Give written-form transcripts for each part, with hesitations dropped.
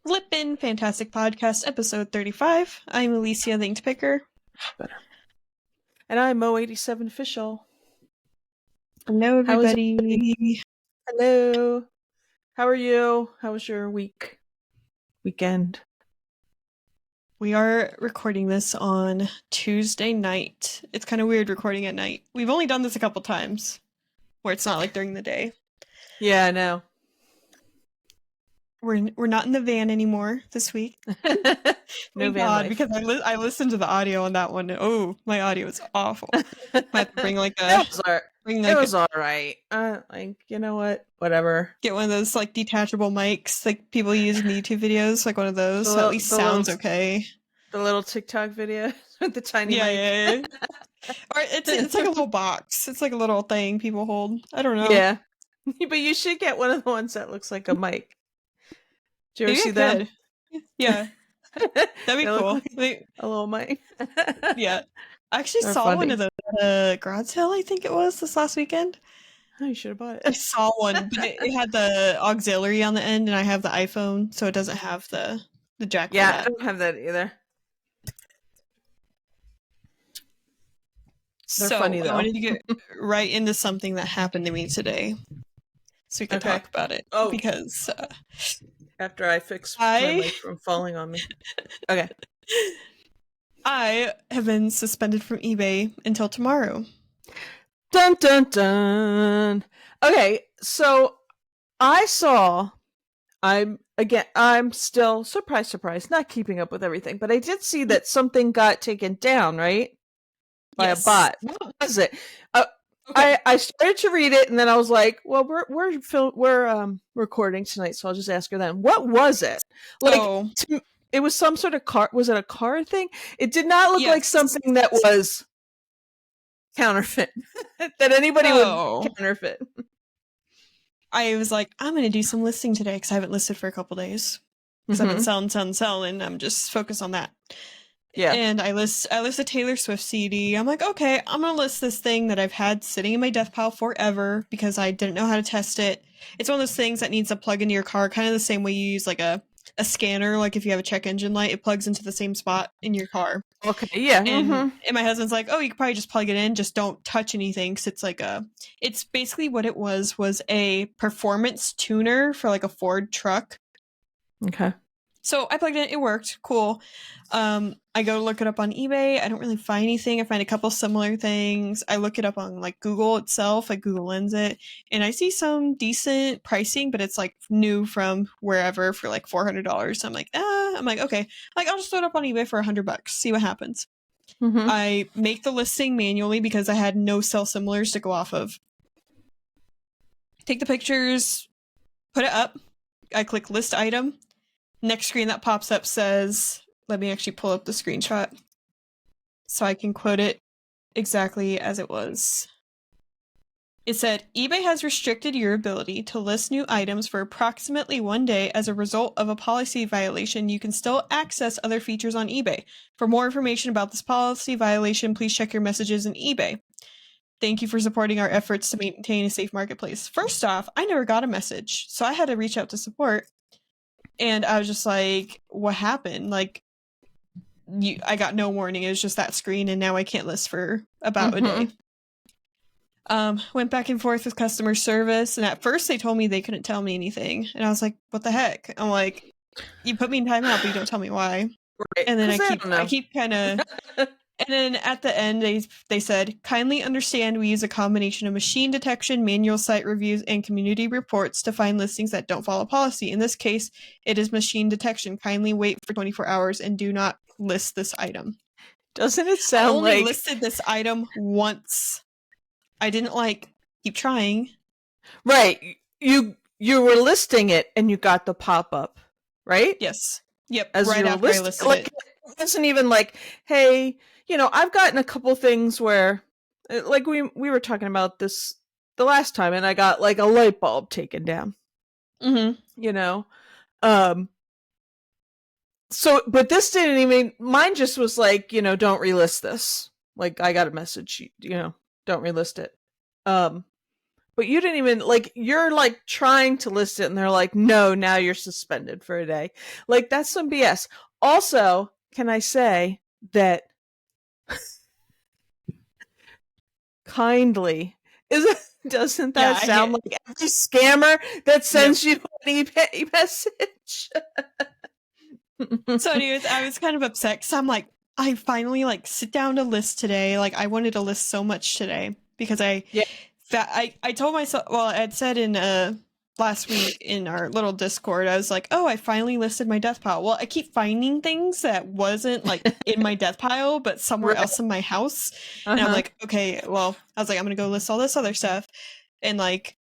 Flippin, Fantastic Podcast, episode 35. I'm Alicia, the Inked Picker. Better. And I'm Mo87 Official. Hello, How is everybody. everybody? Hello. How are you? How was your weekend? We are recording this on Tuesday night. It's kind of weird recording at night. We've only done this a couple times, where it's not like during the day. Yeah, I know. We're not in the van anymore this week. No Thank van God, life. because I listened to the audio on that one. Oh, my audio is awful. I have to bring like It was all right. You know what? Whatever. Get one of those like detachable mics like people use in the YouTube videos, like one of those, so at least sounds okay. The little TikTok video with the tiny Yeah, mic. yeah. Or it's like a little box. It's like a little thing people hold. I don't know. Yeah. But you should get one of the ones that looks like a mic. Did you ever see that? Yeah. That'd be cool. Like a little mic. Yeah. I actually They're saw funny. one of those at a garage sale, I think it was, this last weekend. Oh, you should have bought it. I saw one, but it had the auxiliary on the end, and I have the iPhone, so it doesn't have the jack for that. I don't have that either. They're funny, though. I wanted to get right into something that happened to me today, so we can talk about it. Oh, because after I fix my mic from falling on me. Okay. I have been suspended from eBay until tomorrow. Dun dun dun. Okay, so I'm still surprise, not keeping up with everything, but I did see that something got taken down, right? By a bot. What was it? Okay. I started to read it, and then I was like, "Well, we're recording tonight, so I'll just ask her then. What was it? It was some sort of car. Was it a car thing? It did not look like something that was counterfeit. That anybody would counterfeit. I was like, I'm going to do some listing today because I haven't listed for a couple days. Because I've been selling. I'm just focused on that. Yeah. And I list a Taylor Swift CD. I'm like, okay, I'm going to list this thing that I've had sitting in my death pile forever because I didn't know how to test it. It's one of those things that needs to plug into your car, kind of the same way you use like a scanner. Like if you have a check engine light, it plugs into the same spot in your car. Okay, yeah. And my husband's like, oh, you could probably just plug it in. Just don't touch anything. Because it's basically what it was a performance tuner for like a Ford truck. Okay. So I plugged it in. It worked. Cool. I go look it up on eBay. I don't really find anything. I find a couple similar things. I look it up on like Google itself, like Google Lens it, and I see some decent pricing, but it's like new from wherever for like $400. So I'm like, okay, like I'll just throw it up on eBay for $100, see what happens. I make the listing manually because I had no sell similars to go off of. Take the pictures, put it up. I click list item. Next screen that pops up says, let me actually pull up the screenshot so I can quote it exactly as it was. It said, eBay has restricted your ability to list new items for approximately 1 day as a result of a policy violation. You can still access other features on eBay. For more information about this policy violation, please check your messages in eBay. Thank you for supporting our efforts to maintain a safe marketplace. First off, I never got a message, so I had to reach out to support. And I was just like, what happened? Like, I got no warning. It was just that screen, and now I can't list for about a day. Went back and forth with customer service, and at first they told me they couldn't tell me anything. And I was like, what the heck? I'm like, you put me in timeout, but you don't tell me why. Right. And then I keep kind of... And then at the end, they said, kindly understand we use a combination of machine detection, manual site reviews, and community reports to find listings that don't follow policy. In this case, it is machine detection. Kindly wait for 24 hours and do not list this item. Doesn't it sound like... I only listed this item once. I didn't, keep trying. Right. You were listing it, and you got the pop-up, right? Yes. Yep, as right after I listed it. It wasn't even like, hey... I've gotten a couple things where, like we were talking about this the last time, and I got like a light bulb taken down. So, but this didn't even, mine just was like, don't relist this. Like I got a message, don't relist it. But but you didn't even like, you're like trying to list it and they're like, no, now you're suspended for a day. Like, that's some BS. Also, can I say that kindly is doesn't Yeah, that I sound hit. like every scammer that Yep. sends you an eBay message? So, anyways, I was kind of upset because I'm like, I finally like sit down to list today. Like, I wanted to list so much today because Yeah. I told myself, well, I had said in last week in our little Discord, I was like, oh, I finally listed my death pile. Well, I keep finding things that wasn't like in my death pile, but somewhere Right. else in my house. And I'm like, okay, well, I was like, I'm gonna go list all this other stuff. And like,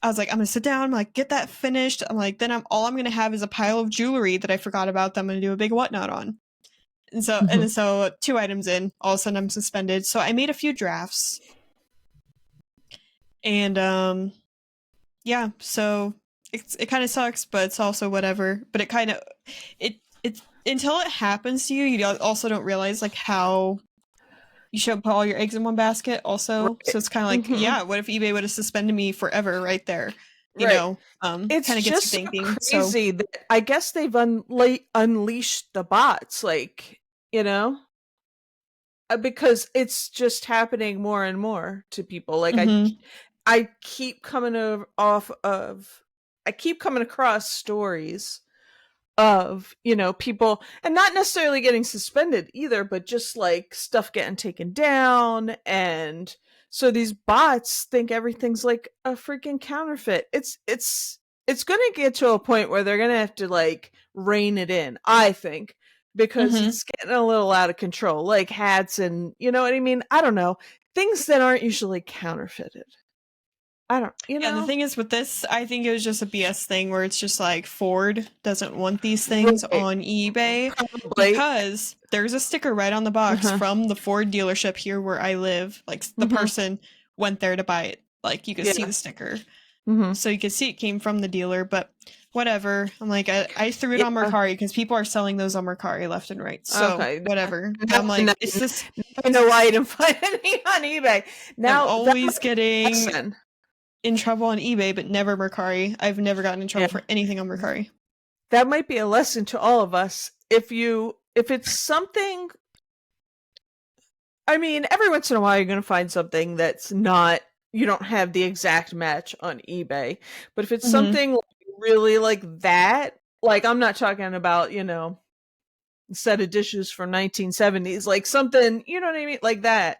I was like, I'm gonna sit down, I'm like, get that finished. I'm like, then I'm gonna have is a pile of jewelry that I forgot about that I'm gonna do a big whatnot on. And so 2 items in, all of a sudden I'm suspended. So I made a few drafts. And yeah, so it kind of sucks, but it's also whatever. But it until it happens to you, you also don't realize like how you shouldn't put all your eggs in one basket also. Right. So it's kind of like, yeah, what if eBay would have suspended me forever right there? You Right. know, It's kind of gets you just so thinking. So crazy that I guess they've unleashed the bots, like, because it's just happening more and more to people. Like, mhm, I keep coming off of, I keep coming across stories of, people, and not necessarily getting suspended either, but just like stuff getting taken down. And so these bots think everything's like a freaking counterfeit. It's going to get to a point where they're going to have to like rein it in, I think, because mhm. it's getting a little out of control, like hats and, you know what I mean? I don't know. Things that aren't usually counterfeited. I don't, Yeah, the thing is with this, I think it was just a BS thing where it's just like Ford doesn't want these things Right. on eBay Probably. because there's a sticker right on the box Uh-huh. from the Ford dealership here where I live. Like the Mm-hmm. person went there to buy it. Like you could see Yeah. the sticker. Mm-hmm. So you could see it came from the dealer, but whatever. I'm like, I threw it on Yeah. Mercari because people are selling those on Mercari left and right. So Okay. whatever. Now, I'm now, like, it's now just, I know why you didn't find any on eBay. I'm Now that always might be a getting lesson. in trouble on eBay, but never Mercari. I've never gotten in Yeah. trouble for anything on Mercari. That might be a lesson to all of us. If it's something, I mean, every once in a while you're going to find something that's not, you don't have the exact match on eBay. But if it's Mm-hmm. something really like that, like I'm not talking about, a set of dishes from 1970s, like something, you know what I mean, like that.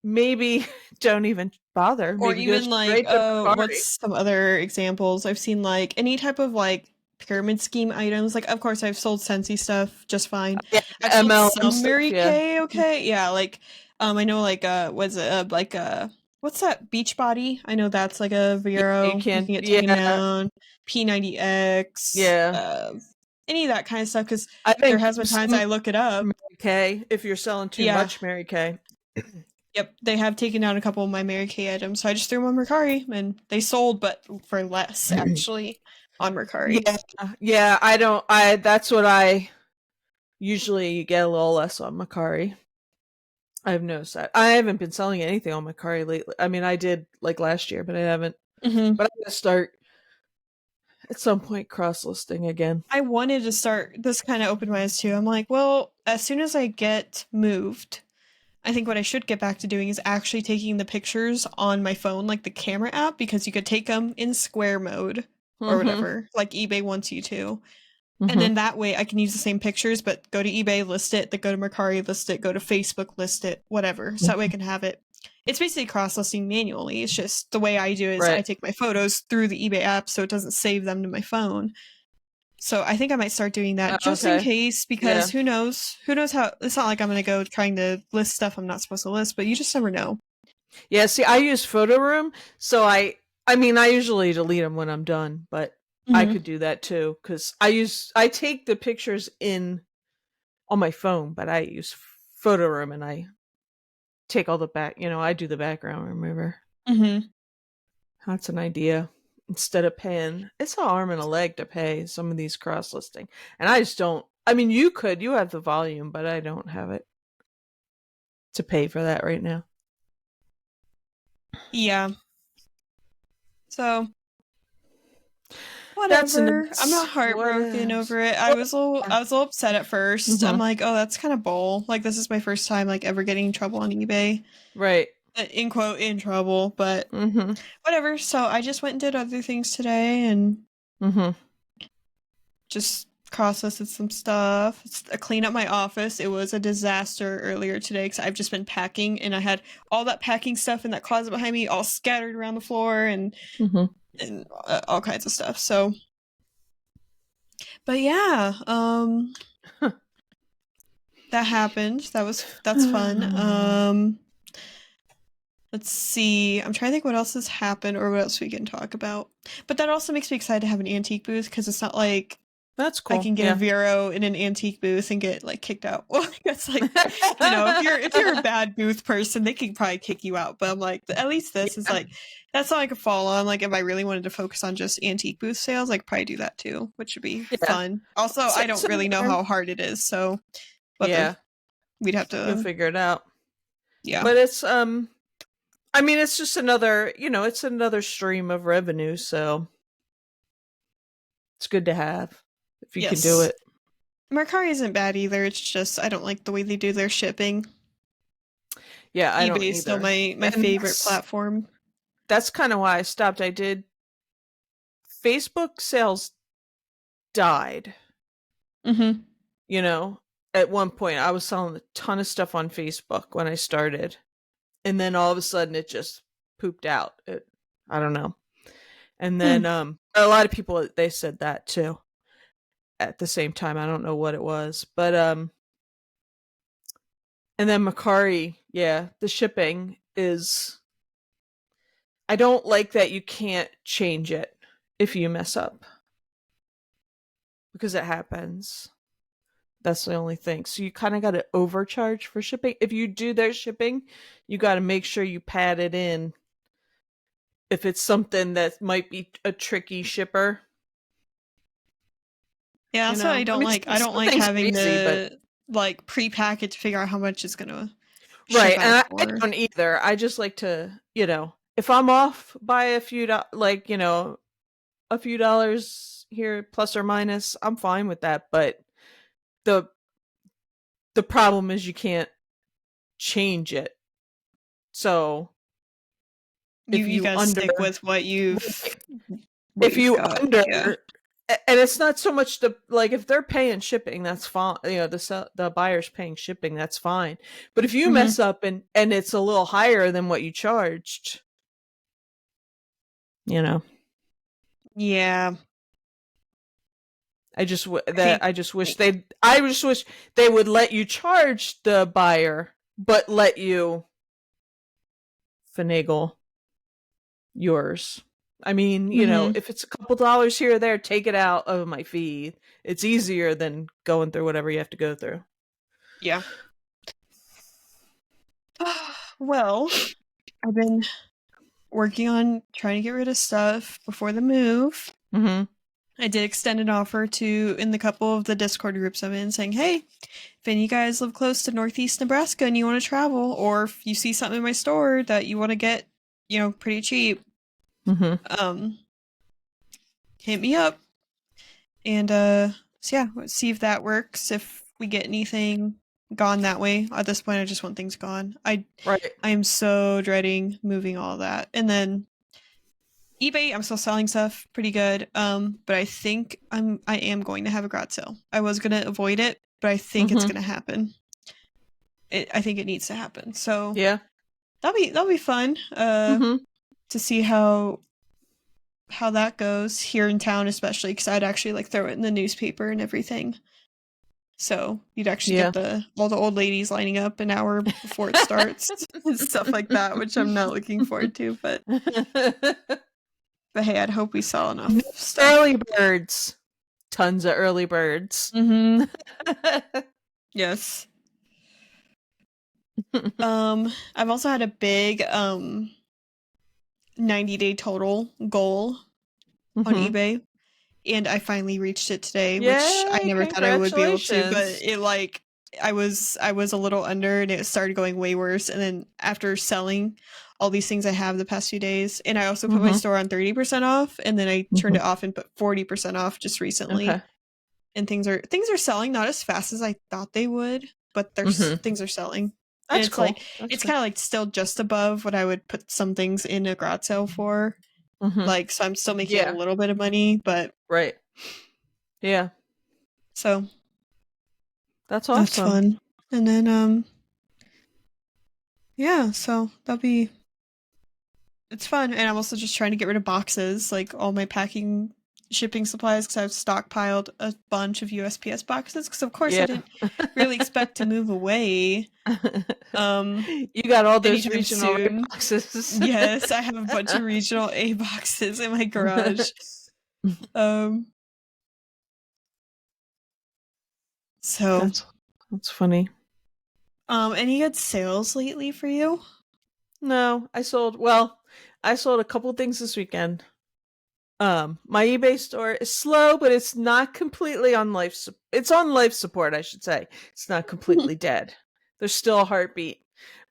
Maybe don't even bother. Or Maybe go even like, straight to what's Mercari. some other examples? I've seen like any type of like pyramid scheme items. Like, of course, I've sold Scentsy stuff just fine. Yeah, I've sold MLM some stuff, Mary yeah. Kay, okay, yeah. Like, I know like, was it like what's that beach body? I know that's like a Yeah, you Vero. You can, can get taken yeah, down. P90X, yeah. any of that kind of stuff. Because I there think has been times some I look it up. Mary Kay, if you're selling too Yeah, much Mary Kay. yep, they have taken down a couple of my Mary Kay items, so I just threw them on Mercari, and they sold, but for less actually on Mercari. Yeah, yeah, that's what I usually get a little less on Macari. I've noticed that. I haven't been selling anything on Macari lately. I mean, I did like last year, but I haven't. Hmm. But I'm gonna start at some point cross listing again. I wanted to start. This kind of opened my eyes too. I'm like, well, as soon as I get moved, I think what I should get back to doing is actually taking the pictures on my phone, like the camera app, because you could take them in square mode or Mm-hmm. whatever, like eBay wants you to. And Mm-hmm. then that way I can use the same pictures, but go to eBay, list it, then go to Mercari, list it, go to Facebook, list it, whatever. So that way I can have it. It's basically cross listing manually. It's just the way I do it is I Right. take my photos through the eBay app so it doesn't save them to my phone. So I think I might start doing that just in Okay. case, because Yeah. who knows? Who knows how it's not like I'm gonna go trying to list stuff I'm not supposed to list, but you just never know. Yeah, see, I use Photo Room, so I mean, I usually delete them when I'm done, but I Mm-hmm. could do that too cuz I take the pictures in on my phone, but I use Photo Room and I take all the I do the background remover. Mm-hmm. That's an idea. Instead of paying, it's an arm and a leg to pay some of these cross listing. And I just don't, I mean, you have the volume, but I don't have it to pay for that right now. Yeah. So That's whatever. I'm nuts. not heartbroken What over it. I was a little upset at 1st. I'm Mhm. like, oh, that's kind of bull. Like, this is my first time like ever getting in trouble on eBay. Right. In quote, in trouble, but Mhm. whatever. So I just went and did other things today and Mhm. just processed some stuff. I cleaned up my office. It was a disaster earlier today because I've just been packing and I had all that packing stuff in that closet behind me all scattered around the floor and Mhm. all kinds of stuff. So, but yeah, that happened. That's fun. Let's see. I'm trying to think what else has happened or what else we can talk about. But that also makes me excited to have an antique booth because it's not like That's I cool. can get Yeah. a Vero in an antique booth and get like kicked out. Well, it's like, you know, if you're a bad booth person, they can probably kick you out. But I'm like, at least this is like that's all I could fall on. Like if I really wanted to focus on just antique booth sales, I could probably do that too, which would be fun. Also, I don't really know how hard it is, so we'd have You'll to figure it out. Yeah. But it's I mean it's just another, it's another stream of revenue, so it's good to have if you can do it. Mercari isn't bad either. It's just I don't like the way they do their shipping. Yeah, I don't eBay is still either. my favorite platform. That's kind of why I stopped. I did Facebook sales died. Mm-hmm. You know, at one point I was selling a ton of stuff on Facebook when I started. And then all of a sudden it just pooped out. I don't know. And then a lot of people they said that too. At the same time, I don't know what it was, but and then Mercari, yeah, the shipping is I don't like that you can't change it if you mess up. Because it happens. That's the only thing. So you kind of got to overcharge for shipping. If you do their shipping, you got to make sure you pad it in. If it's something that might be a tricky shipper. Yeah, that's what I don't like. I don't like having to but like pre-pack it to figure out how much it's gonna right, ship and out I for. don't either. I just like to, if I'm off by a few, a few dollars here plus or minus, I'm fine with that. But the problem is you can't change it. So You gotta stick with what you've got. Yeah. And it's not so much if they're paying shipping, that's fine. The buyer's paying shipping, that's fine. But if you mess up and it's a little higher than what you charged, Yeah. I just wish they would let you charge the buyer, but let you finagle yours. I mean, if it's a couple dollars here or there, take it out of my fee. It's easier than going through whatever you have to go through. Yeah. Well, I've been working on trying to get rid of stuff before the move. Mm-hmm. I did extend an offer in the couple of the Discord groups I'm in saying, hey, if any of you guys live close to Northeast Nebraska and you want to travel, or if you see something in my store that you want to get, pretty cheap, hit me up. And so yeah, let's see if that works. If we get anything gone that way. At this point, I just want things gone. I am so dreading moving all that. And then eBay, I'm still selling stuff pretty good. But I think I am going to have a garage sale. I was gonna avoid it, but I think it's gonna happen. I think it needs to happen. So yeah, that'll be fun. To see how that goes here in town, especially because I'd actually throw it in the newspaper and everything. So you'd actually get all the old ladies lining up an hour before it starts and stuff like that, which I'm not looking forward to. But hey, I'd hope we sell enough stuff. Early birds, tons of early birds. Yes. I've also had a big 90-day total goal on eBay. And I finally reached it today, which I never thought I would be able to, but I was a little under and it started going way worse. And then after selling all these things I have the past few days. And I also put my Mm-hmm. store on 30% off, and then I turned Mm-hmm. it off and put 40% off just recently. Okay. And things are selling, not as fast as I thought they would, but Mm-hmm. things are selling. And That's it's cool. like That's it's good. kind of like still just above what I would put some things in a garage sale for. Mm-hmm. Like, so I'm still making a Yeah. little bit of money, but Right. Yeah. so That's that's awesome. fun. And then yeah, so it's fun. And I'm also just trying to get rid of boxes, like all my packing shipping supplies, because I've stockpiled a bunch of USPS boxes, because of course I Yeah. didn't really expect to move away You got all those anytime regional soon. boxes. Yes, I have a bunch of regional A boxes in my garage. Um so That's funny. any good sales lately for you? No, I sold a couple things this weekend. My eBay store is slow, but it's not completely on it's on life support, I should say. It's not completely dead. There's still a heartbeat.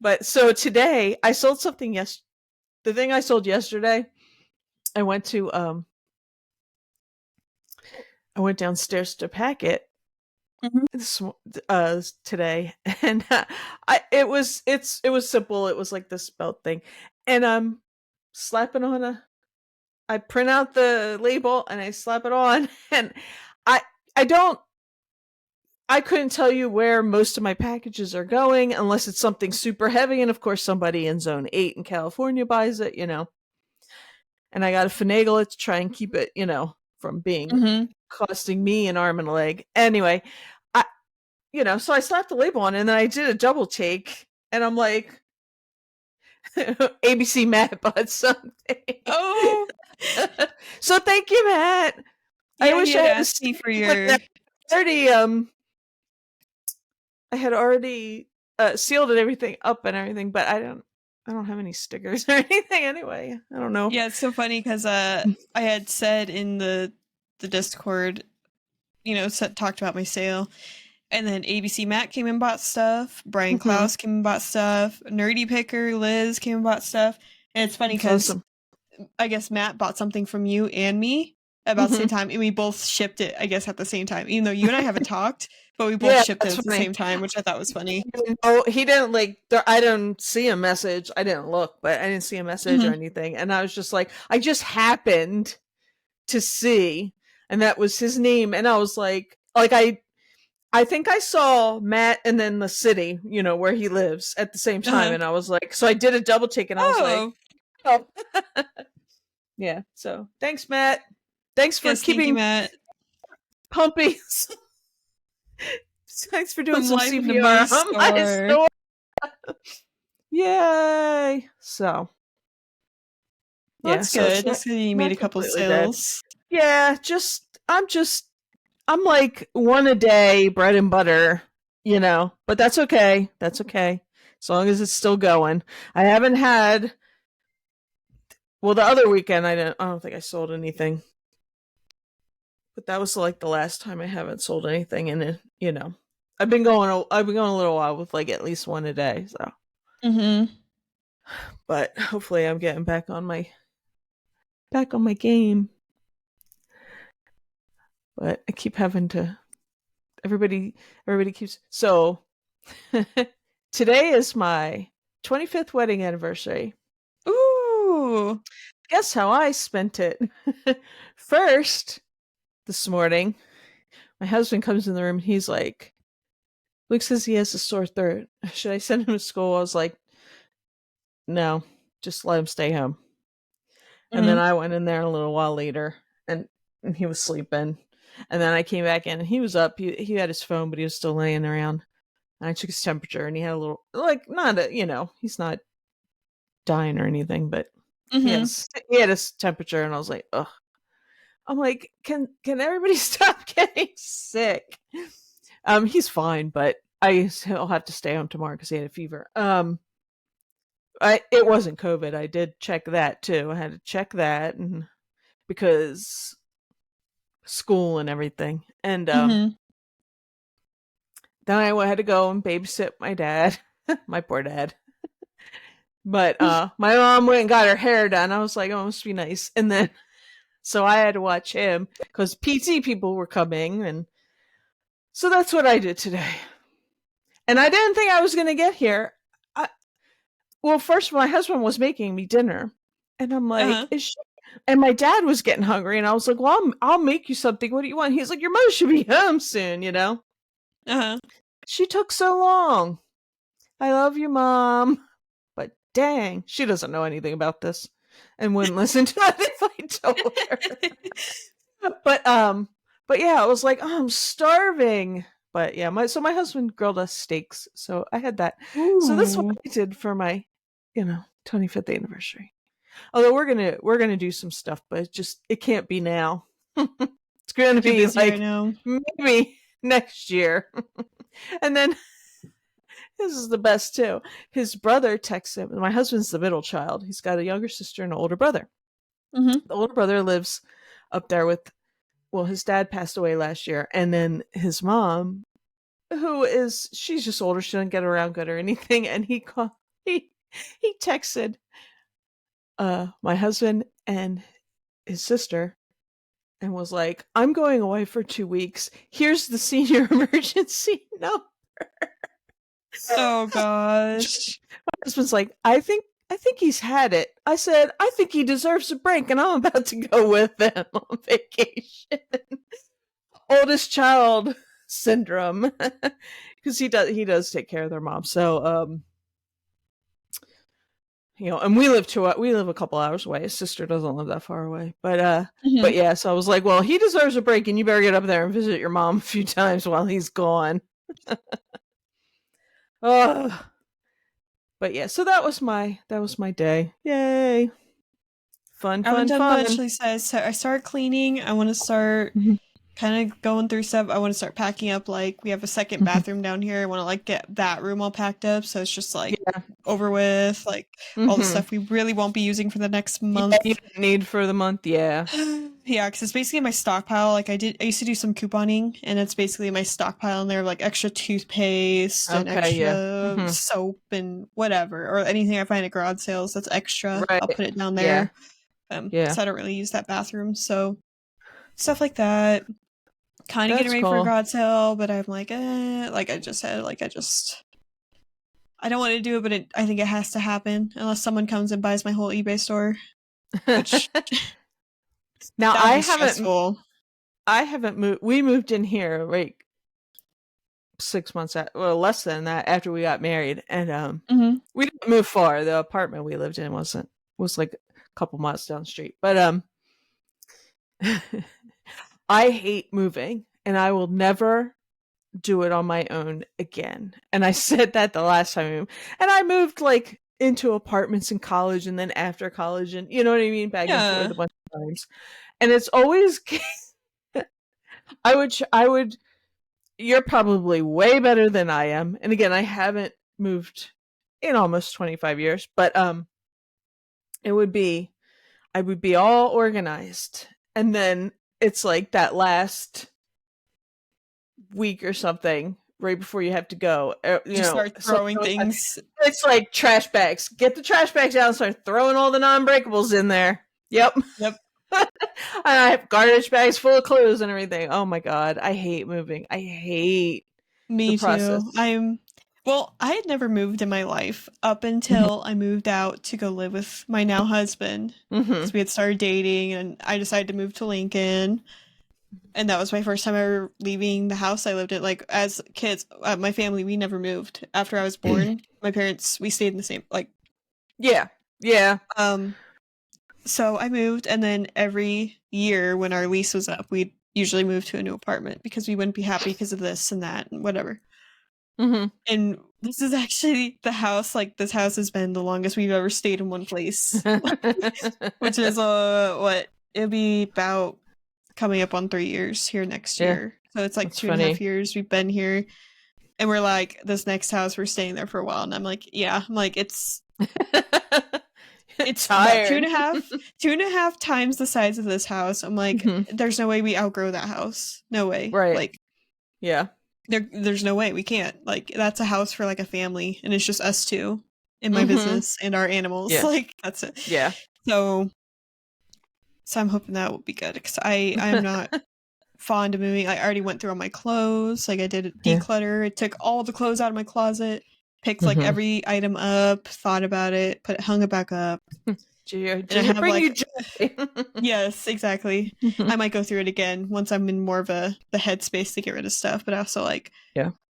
But so today I sold something the thing I sold yesterday, I went to I went downstairs to pack it Mhm. today, and it was simple. It was like this belt thing, and slapping on I print out the label and I slap it on, and I I don't I couldn't tell you where most of my packages are going unless it's something super heavy, and of course somebody in Zone 8 in California buys it, and I got to finagle it to try and keep it, from being Mhm. costing me an arm and a leg. Anyway, I so I slapped the label on and then I did a double take and I'm like ABC Matt bought something. Oh, So thank you, Matt. I yeah, he wish I had had a asked me for sticker, but your I had already sealed and everything up and everything, but I don't have any stickers or anything anyway. I don't know. Yeah, it's so funny because I had said in the Discord, talked about my sale, and then ABC Matt came and bought stuff, Brian Mhm. Klaus came and bought stuff, Nerdy Picker Liz came and bought stuff, and it's funny That's because awesome. I guess Matt bought something from you and me about the same Mhm. time, and we both shipped it, I guess, at the same time, even though you and I haven't talked, but we both Yeah, shipped it that's at the funny. same time, which I thought was funny. Oh, he didn't like. I didn't see a message. I didn't look, but I didn't see a message or Hmm. anything. And I was just like, I just happened to see, and that was his name. And I was like I think I saw Matt and then the city, where he lives at the same time. Uh-huh. And I was like, so I did a double take, and I was like, Oh, oh, yeah. So thanks, Matt. Thanks for yes, thank you, keeping Matt. pumping. Thanks for doing Some some life in the Moose CPR on my store. store. Yay! So Well, yeah, that's so it's good. That's good you made not a couple completely dead. sales. Yeah, I'm like one a day, bread and butter, But that's okay. That's okay. As long as it's still going. I haven't had the other weekend I don't think I sold anything. But that was like the last time I haven't sold anything, and I've been going a little while with like at least one a day, so Mm-hmm. but hopefully I'm getting back on my game. But I keep having to everybody keeps so today is my 25th wedding anniversary. Ooh. Guess how I spent it? First, this morning, my husband comes in the room and he's like, Luke says he has a sore throat. Should I send him to school? I was like, no, just let him stay home. And then Mm-hmm. I went in there a little while later and he was sleeping. And then I came back in and he was up. He had his phone, but he was still laying around. And I took his temperature and he had a little, like, not a, he's not dying or anything, but Mm-hmm. he had his temperature and I was like, ugh. I'm like, can everybody stop getting sick? He's fine, but he'll have to stay home tomorrow because he had a fever. It wasn't COVID. I did check that too. I had to check that, and because school and everything, and Mm-hmm. then I had to go and babysit my dad, my poor dad, But my mom went and got her hair done. I was like, oh, it must be nice. And then so I had to watch him because PT people were coming, and so that's what I did today. And I didn't think I was going to get here. Well, first my husband was making me dinner, and I'm like, is she? And my dad was getting hungry, and I was like, well, I'll make you something. What do you want? He's like, your mother should be home soon, you know? She took so long. I love you, Mom. But dang, she doesn't know anything about this and wouldn't listen to it if I told her. But yeah, I was like, oh, I'm starving. But yeah, my husband grilled us steaks, so I had that. Ooh. So that's what I did for my, 25th anniversary. Although we're gonna do some stuff, but it can't be now. It's gonna be like maybe next year. And then this is the best too. His brother texts him. My husband's the middle child. He's got a younger sister and an older brother. The older brother lives up there with, well, his dad passed away last year, and then his mom, she's just older. She doesn't get around good or anything. And he texted my husband and his sister and was like, I'm going away for 2 weeks. Here's the senior emergency number. Oh gosh. My husband's like, I think he's had it. I said, I think he deserves a break, and I'm about to go with them on vacation. Oldest child syndrome. Because he does take care of their mom. So and we live a couple hours away. His sister doesn't live that far away. But yeah, so I was like, well, he deserves a break, and you better get up there and visit your mom a few times while he's gone. Oh. But yeah, so that was my day. Yay. Fun. Much, Lisa. So I started cleaning. I want to start kind of going through stuff. I want to start packing up. Like, we have a second bathroom down here. I want to get that room all packed up, so it's just over with. Like all the stuff we really won't be using for the next month. Yeah, you need for the month, yeah. Yeah, because it's basically my stockpile. Like I used to do some couponing, and it's basically my stockpile in there, like extra toothpaste and extra soap and whatever, or anything I find at garage sales that's extra. Right. I'll put it down there. So I don't really use that bathroom, so stuff like that. Kind of getting ready for a garage sale, but I'm like, like I just said, I don't want to do it, but I think it has to happen unless someone comes and buys my whole eBay store. Which now I haven't moved. We moved in here like 6 months less than that after we got married, and we didn't move far. The apartment we lived in was like a couple miles down the street, but I hate moving, and I will never do it on my own again. And I said that the last time I moved. And I moved like into apartments in college and then after college, and you know what I mean? Back and forth a bunch of times. And it's always I would you're probably way better than I am. And again, I haven't moved in almost 25 years, but I would be all organized, and then it's like that last week or something right before you have to go, start throwing things. It's like trash bags. Get the trash bags out and start throwing all the non-breakables in there. Yep. And I have garbage bags full of clothes and everything. Oh my god, I hate moving. I hate the process. Well, I had never moved in my life up until I moved out to go live with my now husband. So we had started dating, and I decided to move to Lincoln. And that was my first time ever leaving the house I lived in. Like, as kids, my family, we never moved. After I was born, my parents, we stayed in the same, Yeah. So I moved, and then every year when our lease was up, we'd usually move to a new apartment because we wouldn't be happy because of this and that and whatever. And this is actually the house, this house has been the longest we've ever stayed in one place. Which is, it'll be about coming up on 3 years here next year. So it's like 2.5 years we've been here. And we're like, this next house, we're staying there for a while. And I'm like, it's tired. 2.5 times the size of this house. I'm like, there's no way we outgrow that house. No way. Right. There's no way we can't. That's a house for a family, and it's just us two. in my business and our animals. Yeah. Like that's it. Yeah. So I'm hoping that will be good because I'm not fond of moving. I already went through all my clothes. Like I did a declutter. I took all the clothes out of my closet, picked like every item up, thought about it, hung it back up. And I have bring like you joy. yes, exactly. I might go through it again once I'm in more of the headspace to get rid of stuff. But I also like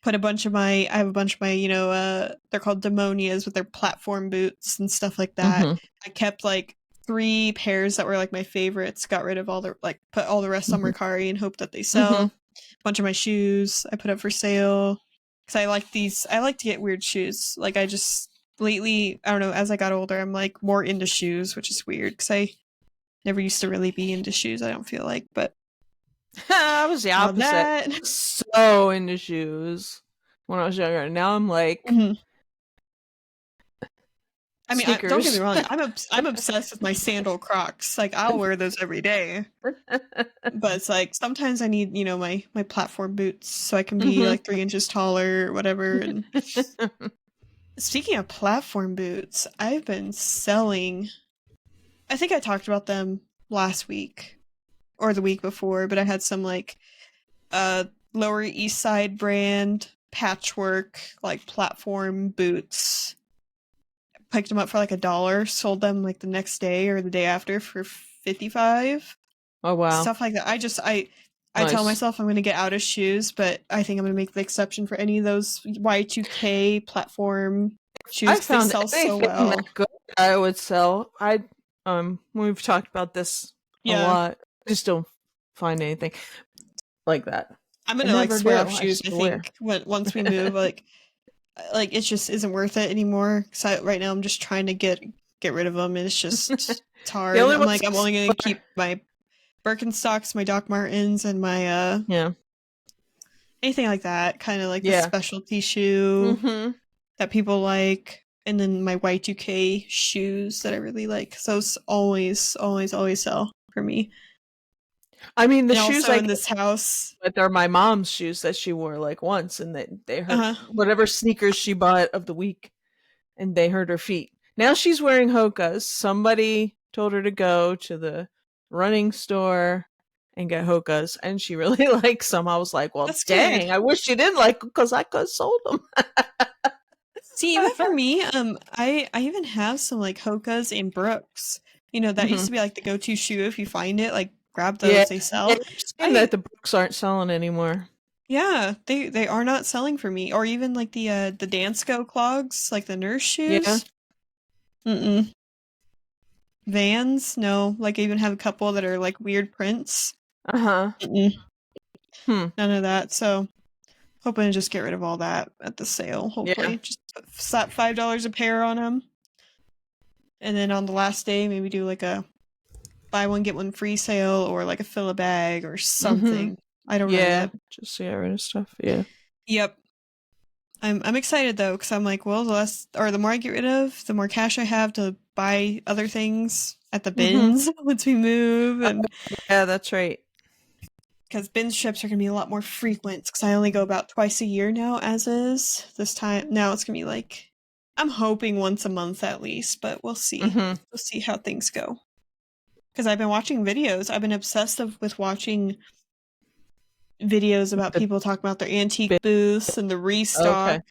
put a bunch of my I have a bunch of my they're called demonias with their platform boots and stuff like that. I kept like 3 pairs that were like my favorites. Got rid of all the like put all the rest on Mercari and hope that they sell. A bunch of my shoes I put up for sale because I like these. I like to get weird shoes. Like I just lately I don't know. As I got older, I'm like more into shoes, which is weird because I never used to really be into shoes. I don't feel like, but I was the opposite. That. So into shoes when I was younger. Now I'm like, I mean, don't get me wrong. I'm obsessed with my sandal Crocs. Like I'll wear those every day. But it's like sometimes I need my platform boots so I can be like 3 inches taller or whatever. And speaking of platform boots, I've been selling. I think I talked about them last week or the week before, but I had some like Lower East Side brand patchwork like platform boots. Picked them up for like $1, sold them like the next day or the day after for 55. Oh wow. Stuff like that. I tell myself I'm going to get out of shoes, but I think I'm going to make the exception for any of those Y2K platform shoes. I found they sell so well. That good, I would sell. We've talked about this a lot. I just don't find anything like that. I'm gonna like swear off shoes. I think once we move, like it just isn't worth it anymore. Because right now I'm just trying to get rid of them, and it's just it's hard. I'm like I'm only gonna keep my Birkenstocks, my Doc Martens, and my anything like that. Kind of like the specialty shoe that people like, and then my Y2K shoes that I really like. So those always sell for me. I mean, the shoes in this house, but they're my mom's shoes that she wore like once, and they hurt whatever sneakers she bought of the week, and they hurt her feet. Now she's wearing Hoka's. Somebody told her to go to the running store and get Hoka's, and she really likes them. I was like, well, that's dang, good. I wish she didn't like them because I could have sold them. See, even for me, I even have some like Hoka's and Brooks. That used to be like the go-to shoe if you find it. Like grab those, they sell. That the Brooks aren't selling anymore. Yeah, they are not selling for me. Or even like the Dansko clogs, like the nurse shoes. Yeah. Vans, no. Like I even have a couple that are like weird prints. None of that. So hoping to just get rid of all that at the sale. Hopefully, just slap $5 a pair on them, and then on the last day, maybe do like a buy one get one free sale or like a fill a bag or something. I don't know yet. Just get rid of stuff. Yeah. Yep. I'm excited though because I'm like, well, the more I get rid of, the more cash I have to buy other things at the bins once we move. And yeah, that's right. Because bin trips are going to be a lot more frequent because I only go about twice a year now, as is. This time, now it's going to be like, I'm hoping once a month at least, but we'll see. We'll see how things go. Because I've been watching videos. I've been obsessed with watching videos about people talking about their antique booths and the restock. Okay.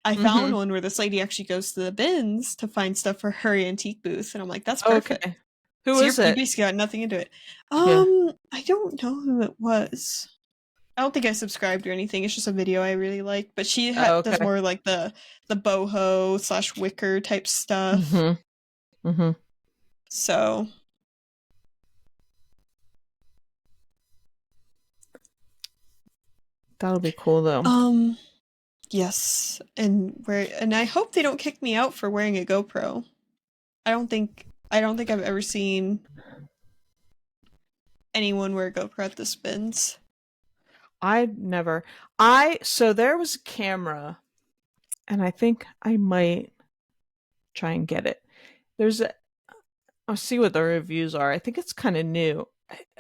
I found one where this lady actually goes to the bins to find stuff for her antique booth, and I'm like, that's perfect. Okay. Who is it? You basically got nothing into it. I don't know who it was. I don't think I subscribed or anything. It's just a video I really like. But she does more like the boho / wicker type stuff. So that'll be cool though. Yes, and I hope they don't kick me out for wearing a GoPro. I don't think I've ever seen anyone wear a GoPro at the spins. I've never. So there was a camera, and I think I might try and get it. I'll see what the reviews are. I think it's kind of new.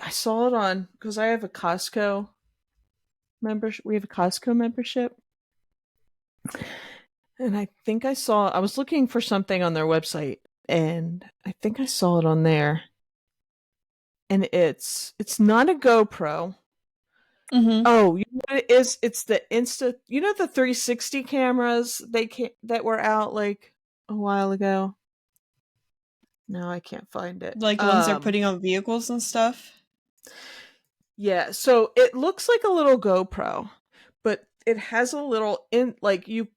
I saw it on, because I have a Costco membership. We have a Costco membership. And I think I was looking for something on their website and I think I saw it on there. And it's not a GoPro. Mm-hmm. Oh, you know what it is? It's the the 360 cameras that were out like a while ago. No, I can't find it. Like the ones they're putting on vehicles and stuff. Yeah, so it looks like a little GoPro, but it has a little in like you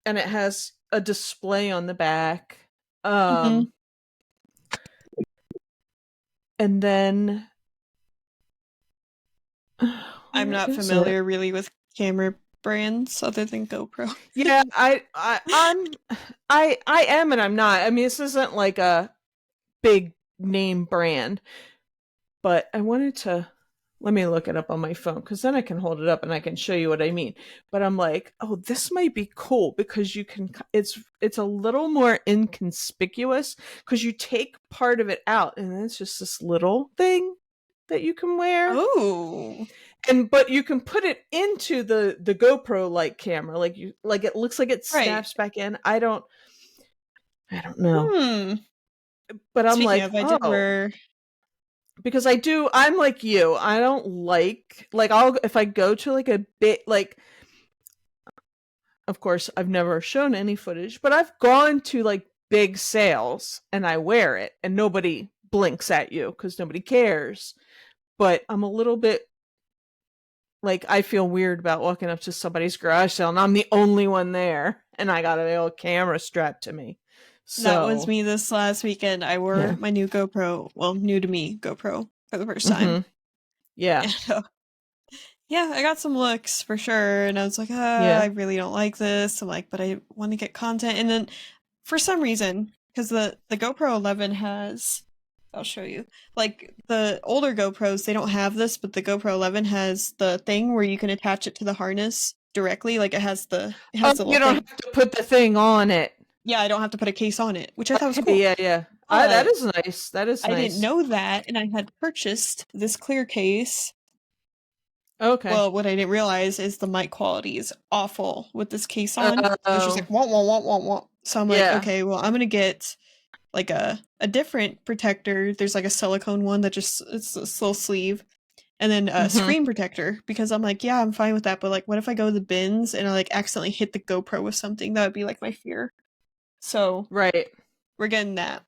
and it has a display on the back. Mm-hmm. Um and then I'm where not is it? familiar really with camera brands other than GoPro. Yeah, I am and I'm not. I mean, this isn't like a big name brand, but I wanted to let me look it up on my phone because then I can hold it up and I can show you what I mean. But I'm like, oh, this might be cool because you can. It's a little more inconspicuous because you take part of it out and then it's just this little thing that you can wear. Oh. And but you can put it into the GoPro like camera, like it looks like it Right. snaps back in. I don't know, Hmm. but I'm Speaking like, of, I did oh, wear. because I'm like you. I don't like I'll if I go to like a bit like of course I've never shown any footage, but I've gone to like big sales and I wear it and nobody blinks at you cuz nobody cares. But I'm a little bit like I feel weird about walking up to somebody's garage sale and I'm the only one there and I got a old camera strapped to me. That was So, me this last weekend. I wore yeah. my new GoPro, well, new to me GoPro for the first time. Mhm. Yeah. And yeah, I got some looks for sure. And I was like, I Yeah. really don't like this. I'm like, but I want to get content. And then for some reason, because the GoPro 11 has, I'll show you. Like the older GoPros, they don't have this, but the GoPro 11 has the thing where you can attach it to the harness directly. Like it Oh, has the you little don't thing. have to put the thing on it. Yeah, I don't have to put a case on it, which I thought was Okay, cool. yeah, yeah. That But is nice. That is I didn't nice. know that, and I had purchased this clear case. Okay. Well, what I didn't realize is the mic quality is awful with this case on. It was just Oh, like wah wah wah wah wah. So I'm like, yeah. okay, well, I'm gonna get like a different protector. There's like a silicone one that just it's a little sleeve, and then a Mhm. screen protector because I'm like, yeah, I'm fine with that. But like, what if I go to the bins and I like accidentally hit the GoPro with something? That would be like my fear. So Right. we're getting that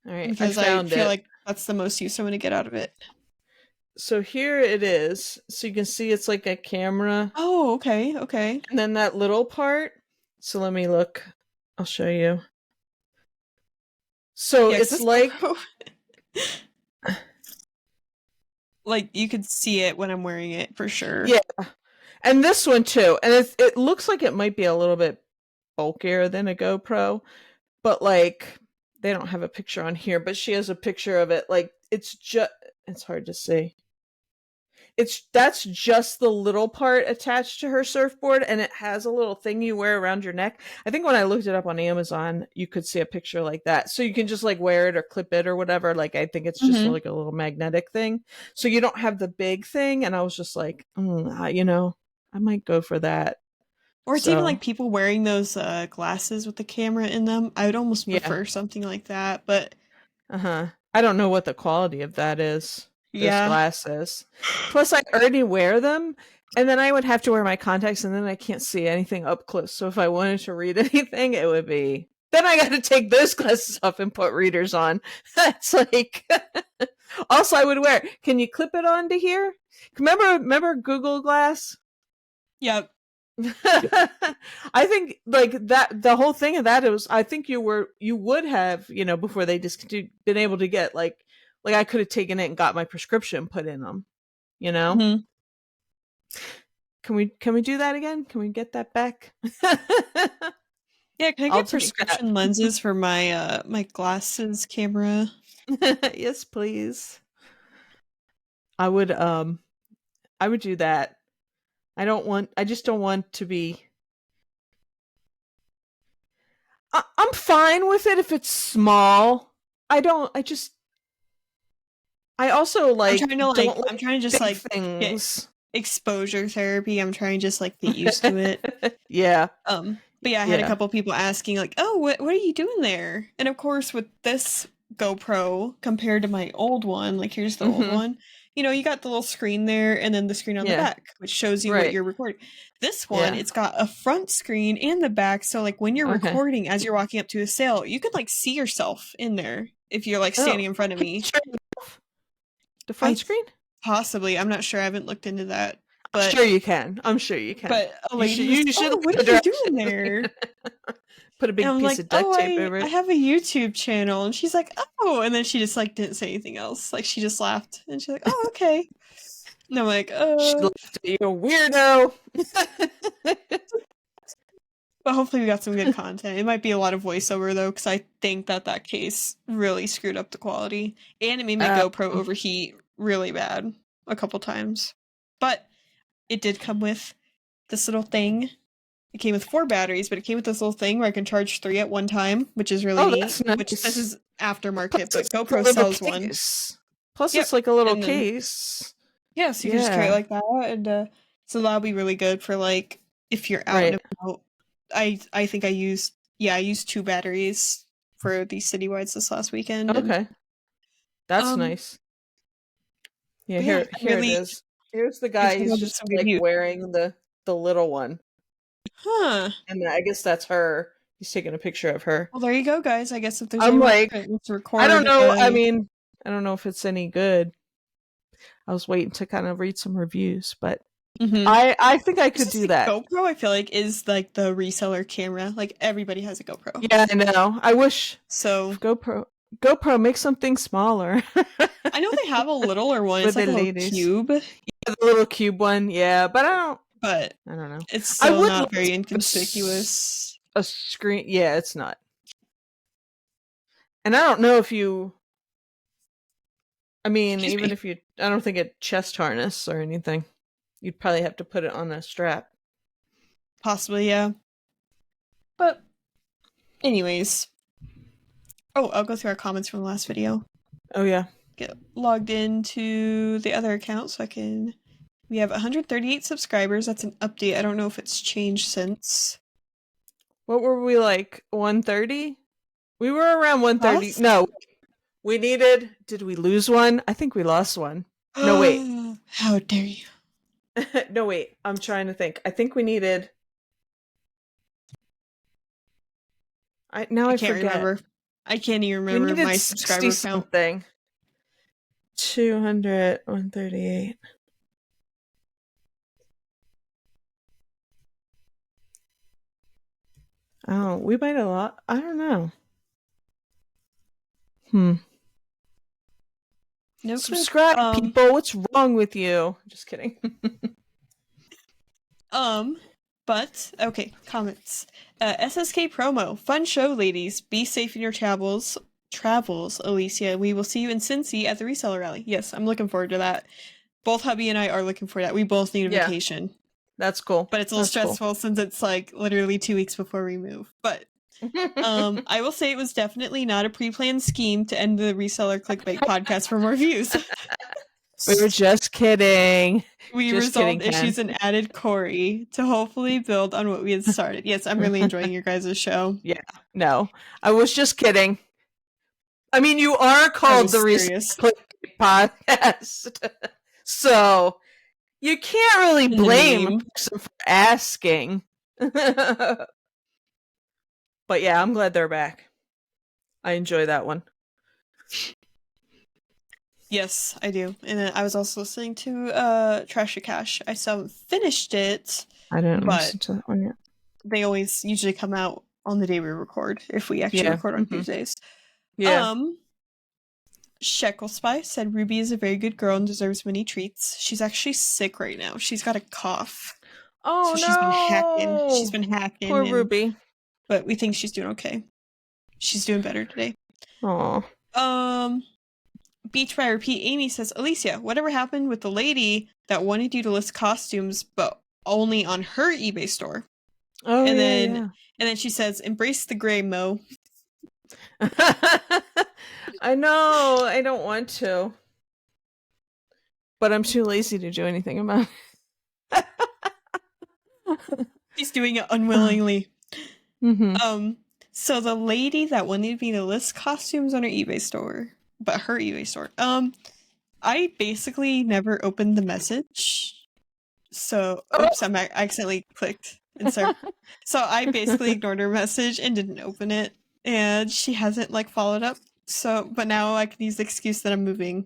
All right. I because I found feel it. like that's the most use I'm gonna get out of it. So here it is. So you can see it's like a camera Oh, okay, okay. and then that little part. So let me look. I'll show you. So Yeah, because it's this like GoPro, like you could see it when I'm wearing it for sure. yeah, and this one too. And it looks like it might be a little bit bulkier than a GoPro, but like they don't have a picture on here, but she has a picture of it. Like it's hard to see. That's just the little part attached to her surfboard and it has a little thing you wear around your neck. I think when I looked it up on Amazon, you could see a picture like that. So you can just like wear it or clip it or whatever. Like I think it's just Hmm. like a little magnetic thing. So you don't have the big thing and I was just like, I might go for that. Or it's even So, like people wearing those glasses with the camera in them. I would almost yeah. prefer something like that, but Uh-huh. I don't know what the quality of that is, those yeah. glasses. Plus, I already wear them, and then I would have to wear my contacts, and then I can't see anything up close. So if I wanted to read anything, it would be. Then I got to take those glasses off and put readers on. That's like. Also, I would wear. Can you clip it onto here? Remember Google Glass? Yep. I think like that the whole thing of that it was I think you would have, before they discontinued been able to get like I could have taken it and got my prescription put in them, you know? Hmm. Can we do that again? Can we get that back? Yeah, can I I'll get take that. prescription lenses for my my glasses camera? Yes, please. I would I would do that. I just don't want to be I'm fine with it if it's small. I just I also don't I'm like trying to just big like get things. exposure therapy. I'm trying to just like get used to it. Yeah. Um But yeah, I had a couple people asking like, "Oh, what are you doing there?" And of course, with this GoPro compared to my old one, like here's the old one. You know, you got the little screen there and then the screen on the back, which shows you what you're recording. This one, it's got a front screen and the back, so like when you're recording as you're walking up to a sale, you could like see yourself in there if you're like standing in front of me. The front screen? Possibly. I'm not sure. I haven't looked into that. But I'm sure you can. I'm sure you can. But a lady you should what are you doing there? Put a big piece of duct tape over it. I have a YouTube channel. And she's like, oh. And then she just like didn't say anything else. Like she just laughed. And she's like, oh, okay. And I'm like, She laughed at you, weirdo. But hopefully we got some good content. It might be a lot of voiceover though, because I think that case really screwed up the quality. And it made my GoPro overheat really bad a couple times. But it did come with this little thing. It came with 4 batteries, but it came with this little thing where I can charge 3 at one time, which is really neat. That's nice. Which this is aftermarket, but GoPro sells one. Plus, it's like a little case. Yeah, so you can just carry it like that, and so that'll be really good for like if you're out and about. I think I used 2 batteries for the citywides this last weekend. Okay, that's nice. Yeah, here it is. Here's the guy. He's just like wearing the little one. Huh. And I guess that's her. He's taking a picture of her. Well, there you go, guys. I guess if there's I'm like, to record, I don't know. I mean, I don't know if it's any good. I was waiting to kind of read some reviews, but I think I could do that. GoPro, I feel like, is like the reseller camera. Like everybody has a GoPro. Yeah, I know. I wish so. GoPro make something smaller. I know they have a littler one. It's like a little cube. Yeah, the little cube one. Yeah, but I don't know. It's still not very inconspicuous. A screen. Yeah, it's not. And I don't know if you. I mean, if you. I don't think a chest harness or anything. You'd probably have to put it on a strap. Possibly, yeah. But, anyways. Oh, I'll go through our comments from the last video. Oh, yeah. Get logged into the other account so I can... We have 138 subscribers. That's an update. I don't know if it's changed since. What were we like? 130? We were around 130. Us? No. We needed... Did we lose one? I think we lost one. No, wait. How dare you. No, wait. I'm trying to think. I think we needed... I can't forget. Remember. I can't even remember my subscriber count. Something. 200, 138. Oh, we might have lost. I don't know. No subscribe, people. What's wrong with you? Just kidding. But okay, comments. SSK promo. Fun show, ladies. Be safe in your travels, Alicia. We will see you in Cincy at the reseller rally. Yes, I'm looking forward to that. Both hubby and I are looking for that. We both need a vacation. That's cool. But it's a little stressful since it's like literally 2 weeks before we move. But I will say it was definitely not a pre-planned scheme to end the reseller clickbait podcast for more views. We were just kidding. We resolved issues and added Corey to hopefully build on what we had started. Yes, I'm really enjoying your guys' show. Yeah, no, I was just kidding. I mean, you are called the Reseller Podcast, so you can't really blame a person for asking. But yeah, I'm glad they're back. I enjoy that one. Yes, I do. And I was also listening to Trash to Cash. I still haven't finished it. I didn't listen to that one yet. They always usually come out on the day we record, if we actually record on Tuesdays. Yeah. Shekel Spy said Ruby is a very good girl and deserves many treats. She's actually sick right now. She's got a cough. Oh, so no. She's been hacking. Poor Ruby. But we think she's doing okay. She's doing better today. Aw. Beach by Repeat Amy says, Alicia, whatever happened with the lady that wanted you to list costumes, but only on her eBay store? Oh, and then she says, embrace the gray, Mo. I know. I don't want to. But I'm too lazy to do anything about it. She's doing it unwillingly. Mm-hmm. So the lady that wanted me to list costumes on her eBay store, but her eBay store, I basically never opened the message. So, oops, I accidentally clicked insert. So I basically ignored her message and didn't open it, and she hasn't like followed up. So, but now I can use the excuse that I'm moving.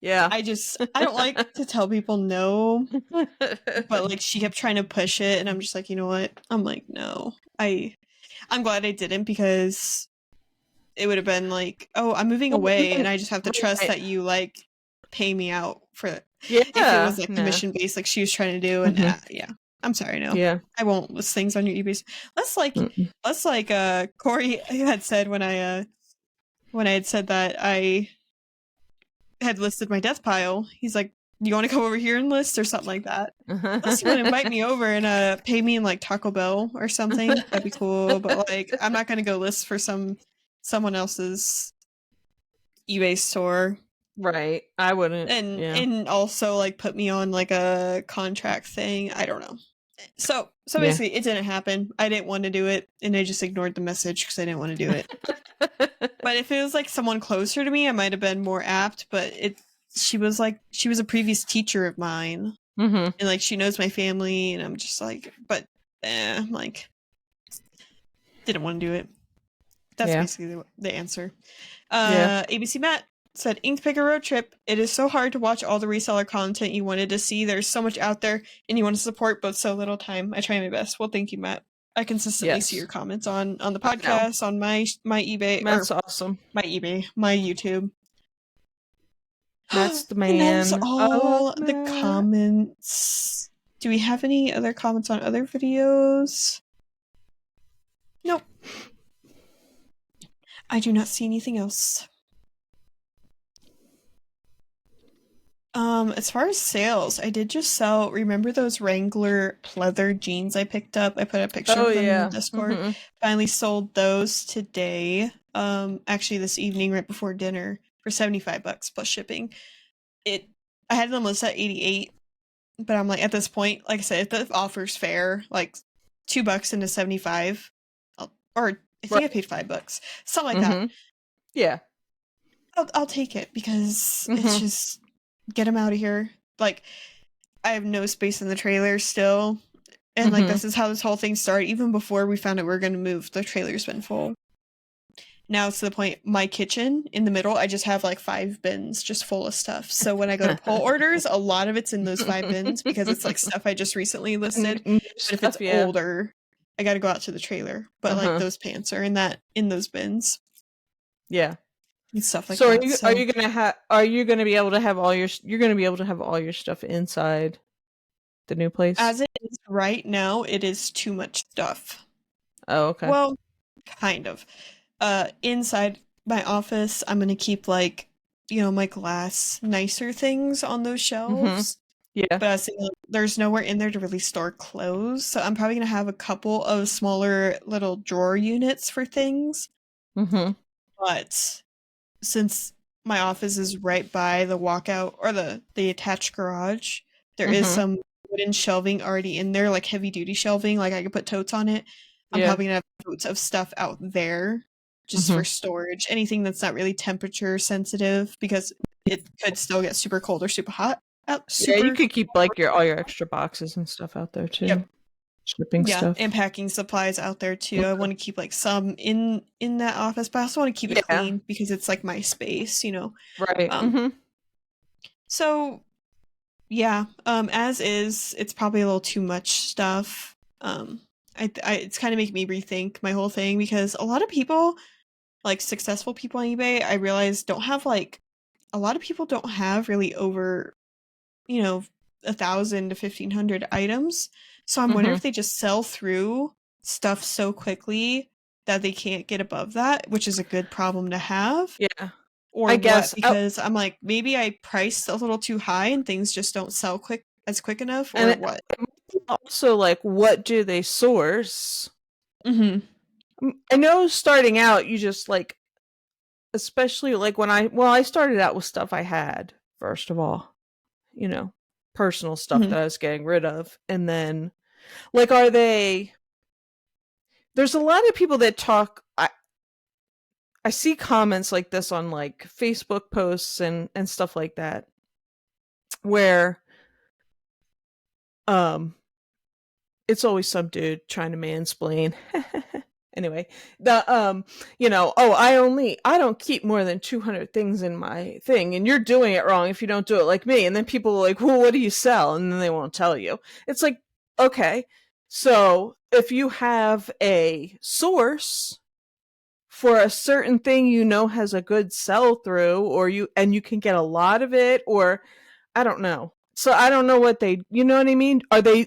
Yeah. I don't like to tell people no, but like she kept trying to push it, and I'm just like, you know what? I'm like, no. I'm glad I didn't, because it would have been like, oh, I'm moving away, and I just have to trust that you like pay me out for it. Yeah. If it was like Nah. commission based, like she was trying to do, and yeah, I'm sorry, no, Yeah. I won't list things on your eBay. Let's like Corey had said when I had said that I had listed my death pile. He's like, you want to come over here and list or something like that. Unless you want to invite me over and pay me in like Taco Bell or something, that'd be cool. But like, I'm not gonna go list for someone else's eBay store. Right. I wouldn't. And also like put me on like a contract thing. I don't know. So basically it didn't happen. I didn't want to do it, and I just ignored the message because I didn't want to do it. But if it was like someone closer to me, I might have been more apt. But she was a previous teacher of mine, and like she knows my family, and I'm just like, but like didn't want to do it. That's basically the answer. ABC Matt said, Inked Picker Road Trip. It is so hard to watch all the reseller content you wanted to see. There's so much out there, and you want to support, but so little time. I try my best. Well, thank you, Matt. I consistently see your comments on the podcast, on my eBay. That's awesome. My eBay, my YouTube. That's the man. And that's all the comments. Do we have any other comments on other videos? Nope. I do not see anything else. As far as sales, I did just sell, remember those Wrangler pleather jeans I picked up? I put a picture of them in Discord. Finally sold those today. Actually this evening right before dinner for $75 plus shipping. I had them listed at 88, but I'm like, at this point, like I said, if the offer's fair, like $2 into 75, or I think I paid $5, something like that. Yeah. I'll take it, because it's just, get them out of here. Like, I have no space in the trailer still, and like this is how this whole thing started. Even before we found out we were going to move, the trailer's been full. Now it's to the point, my kitchen in the middle, I just have like 5 bins just full of stuff. So when I go to pull orders, a lot of it's in those 5 bins, because it's like stuff I just recently listed. But if it's older, I got to go out to the trailer. But like those pants are in those bins. Yeah. And stuff like that. So are you gonna be able to have all your stuff inside the new place? As it is right now, it is too much stuff. Oh, okay. Well, kind of. Inside my office, I'm gonna keep like, my glass, nicer things on those shelves. Yeah. But I was saying, there's nowhere in there to really store clothes, so I'm probably gonna have a couple of smaller little drawer units for things. But since my office is right by the walkout or the attached garage, there is some wooden shelving already in there, like heavy duty shelving, like I could put totes on it. I'm probably gonna have totes of stuff out there just for storage. Anything that's not really temperature sensitive, because it could still get super cold or super hot. You could keep like all your extra boxes and stuff out there too. Yep. Shipping stuff. And packing supplies out there too. I want to keep like some in that office, but I also want to keep it clean, because it's like my space, Right. So yeah, as is, it's probably a little too much stuff. It's kind of making me rethink my whole thing, because a lot of people, like successful people on eBay, I realize don't have a lot of people don't have really over 1,000 to 1,500 items. So I'm wondering if they just sell through stuff so quickly that they can't get above that, which is a good problem to have. Yeah. Or I guess because I'm like, maybe I priced a little too high and things just don't sell quick enough, or what? Also, like, what do they source? I know starting out, you just like, especially like when I started out with stuff I had, first of all, personal stuff that I was getting rid of. And then, like, are they there's a lot of people that talk. I see comments like this on like Facebook posts and stuff like that, where um it's always some dude trying to mansplain. Anyway, the oh, I don't keep more than 200 things in my thing, and you're doing it wrong if you don't do it like me. And then people are like, well, what do you sell? And then they won't tell you. It's like, okay, so if you have a source for a certain thing you know has a good sell through, or you can get a lot of it, or I don't know. So I don't know what they, you know what I mean?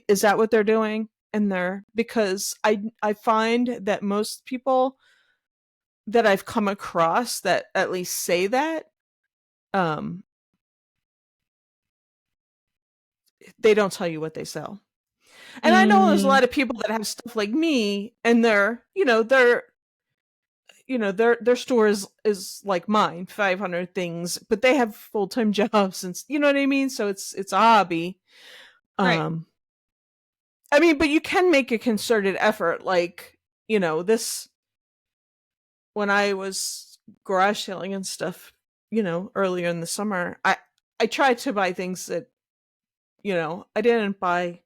Is that what they're doing in there? Because I find that most people that I've come across that at least say that, they don't tell you what they sell. And I know there's a lot of people that have stuff like me, and their store is like mine, 500 things, but they have full-time jobs, and you know what I mean? So it's a hobby. Right. I mean, but you can make a concerted effort, like, this, when I was garage selling and stuff, earlier in the summer, I tried to buy things that, I didn't buy,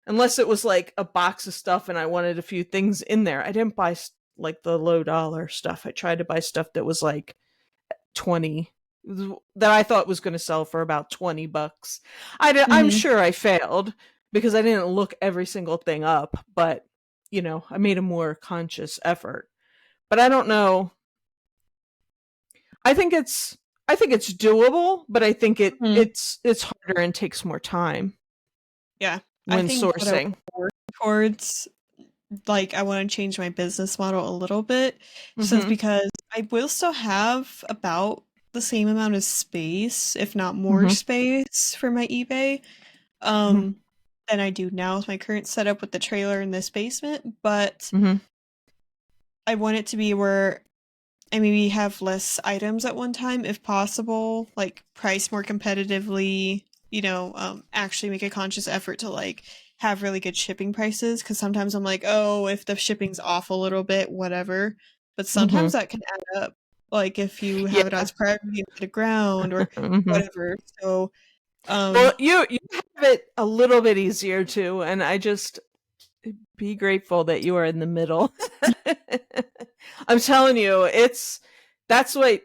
unless it was like a box of stuff and I wanted a few things in there. I didn't buy like the low dollar stuff. I tried to buy stuff that was like 20, that I thought was going to sell for about $20. I'm sure I failed because I didn't look every single thing up, but I made a more conscious effort. But I don't know. I think it's doable, but I think it's harder and takes more time. Yeah. When I think sourcing. towards, like, I want to change my business model a little bit, since because I will still have about the same amount of space, if not more space, for my eBay than I do now with my current setup with the trailer in this basement. But I want it to be where I maybe have less items at one time if possible, like price more competitively, actually make a conscious effort to like have really good shipping prices, because sometimes I'm like, oh, if the shipping's off a little bit, whatever. But sometimes that can add up, like if you have it as priority to the ground or whatever. So well, you have it a little bit easier too, and I just be grateful that you are in the middle. I'm telling you, that's what,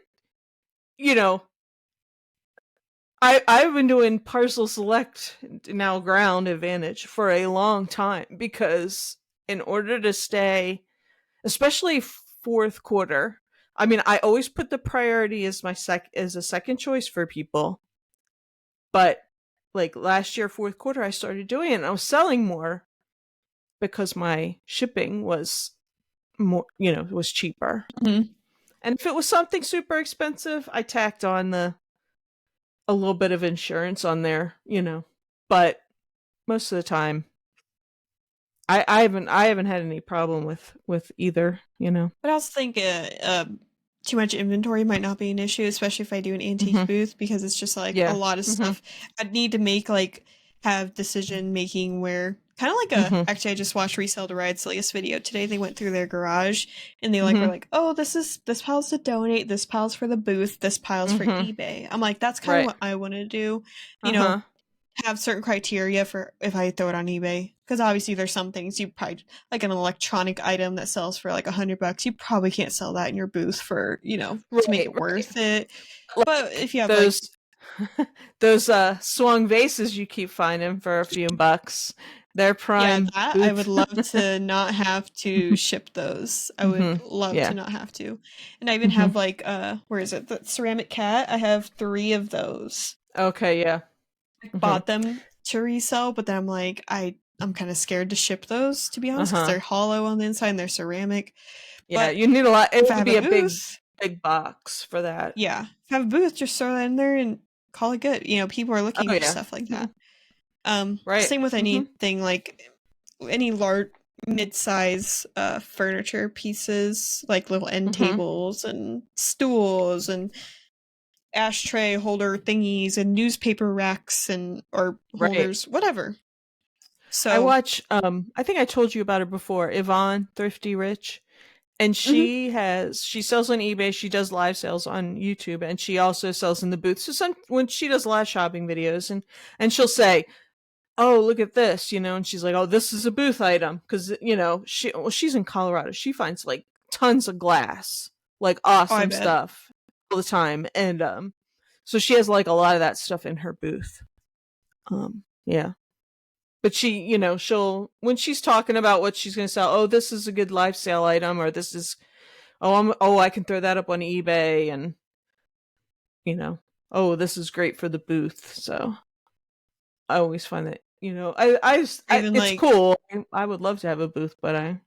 I've been doing parcel select, now ground advantage, for a long time, because in order to stay, especially fourth quarter, I mean, I always put the priority as as a second choice for people. But like last year, fourth quarter, I started doing it, and I was selling more because my shipping was more, was cheaper. And if it was something super expensive, I tacked on a little bit of insurance on there, But most of the time, I haven't had any problem with either, But I also think too much inventory might not be an issue, especially if I do an antique booth, because it's just like a lot of stuff I'd need to make, like have decision making where kind of like actually I just watched Resell to Ride's latest video today. They went through their garage and they were like, oh, this pile's to donate, this pile's for the booth, this pile's for eBay. I'm like, that's kind of what I want to do. Have certain criteria for if I throw it on eBay, because obviously there's some things you probably, like an electronic item that sells for like $100, you probably can't sell that in your booth for to make it worth it. Like, but if you have those those swung vases you keep finding for a few bucks, they're prime. Yeah, I would love to not have to ship those. I would love to not have to. And I even have like where is it, the ceramic cat, I have 3 of those. Okay, yeah. Bought them to resell, but then I'm like, I'm kind of scared to ship those, to be honest, because they're hollow on the inside and they're ceramic. Yeah, but you need a lot. It would be a big box for that. Yeah, if I have a booth, just throw that in there and call it good. People are looking for stuff like that. Same with anything like any large mid-size furniture pieces, like little end tables and stools and ashtray holder thingies and newspaper racks and or holders, whatever. I So, watch I think I told you about her before, Yvonne Thrifty Rich. And mhm. she sells on eBay, she does live sales on YouTube, and she also sells in the booth. So when she does live shopping videos and she'll say, "Oh, look at this," and she's like, "Oh, this is a booth item," because she's in Colorado. She finds like tons of glass, like Oh, I awesome bet. stuff all the time, and so she has like a lot of that stuff in her booth. Yeah. But she'll when she's talking about what she's going to sell, oh, this is a good live sale item, or this is, I can throw that up on eBay, and oh, this is great for the booth. So I always find that Even it's like, cool. I would love to have a booth, but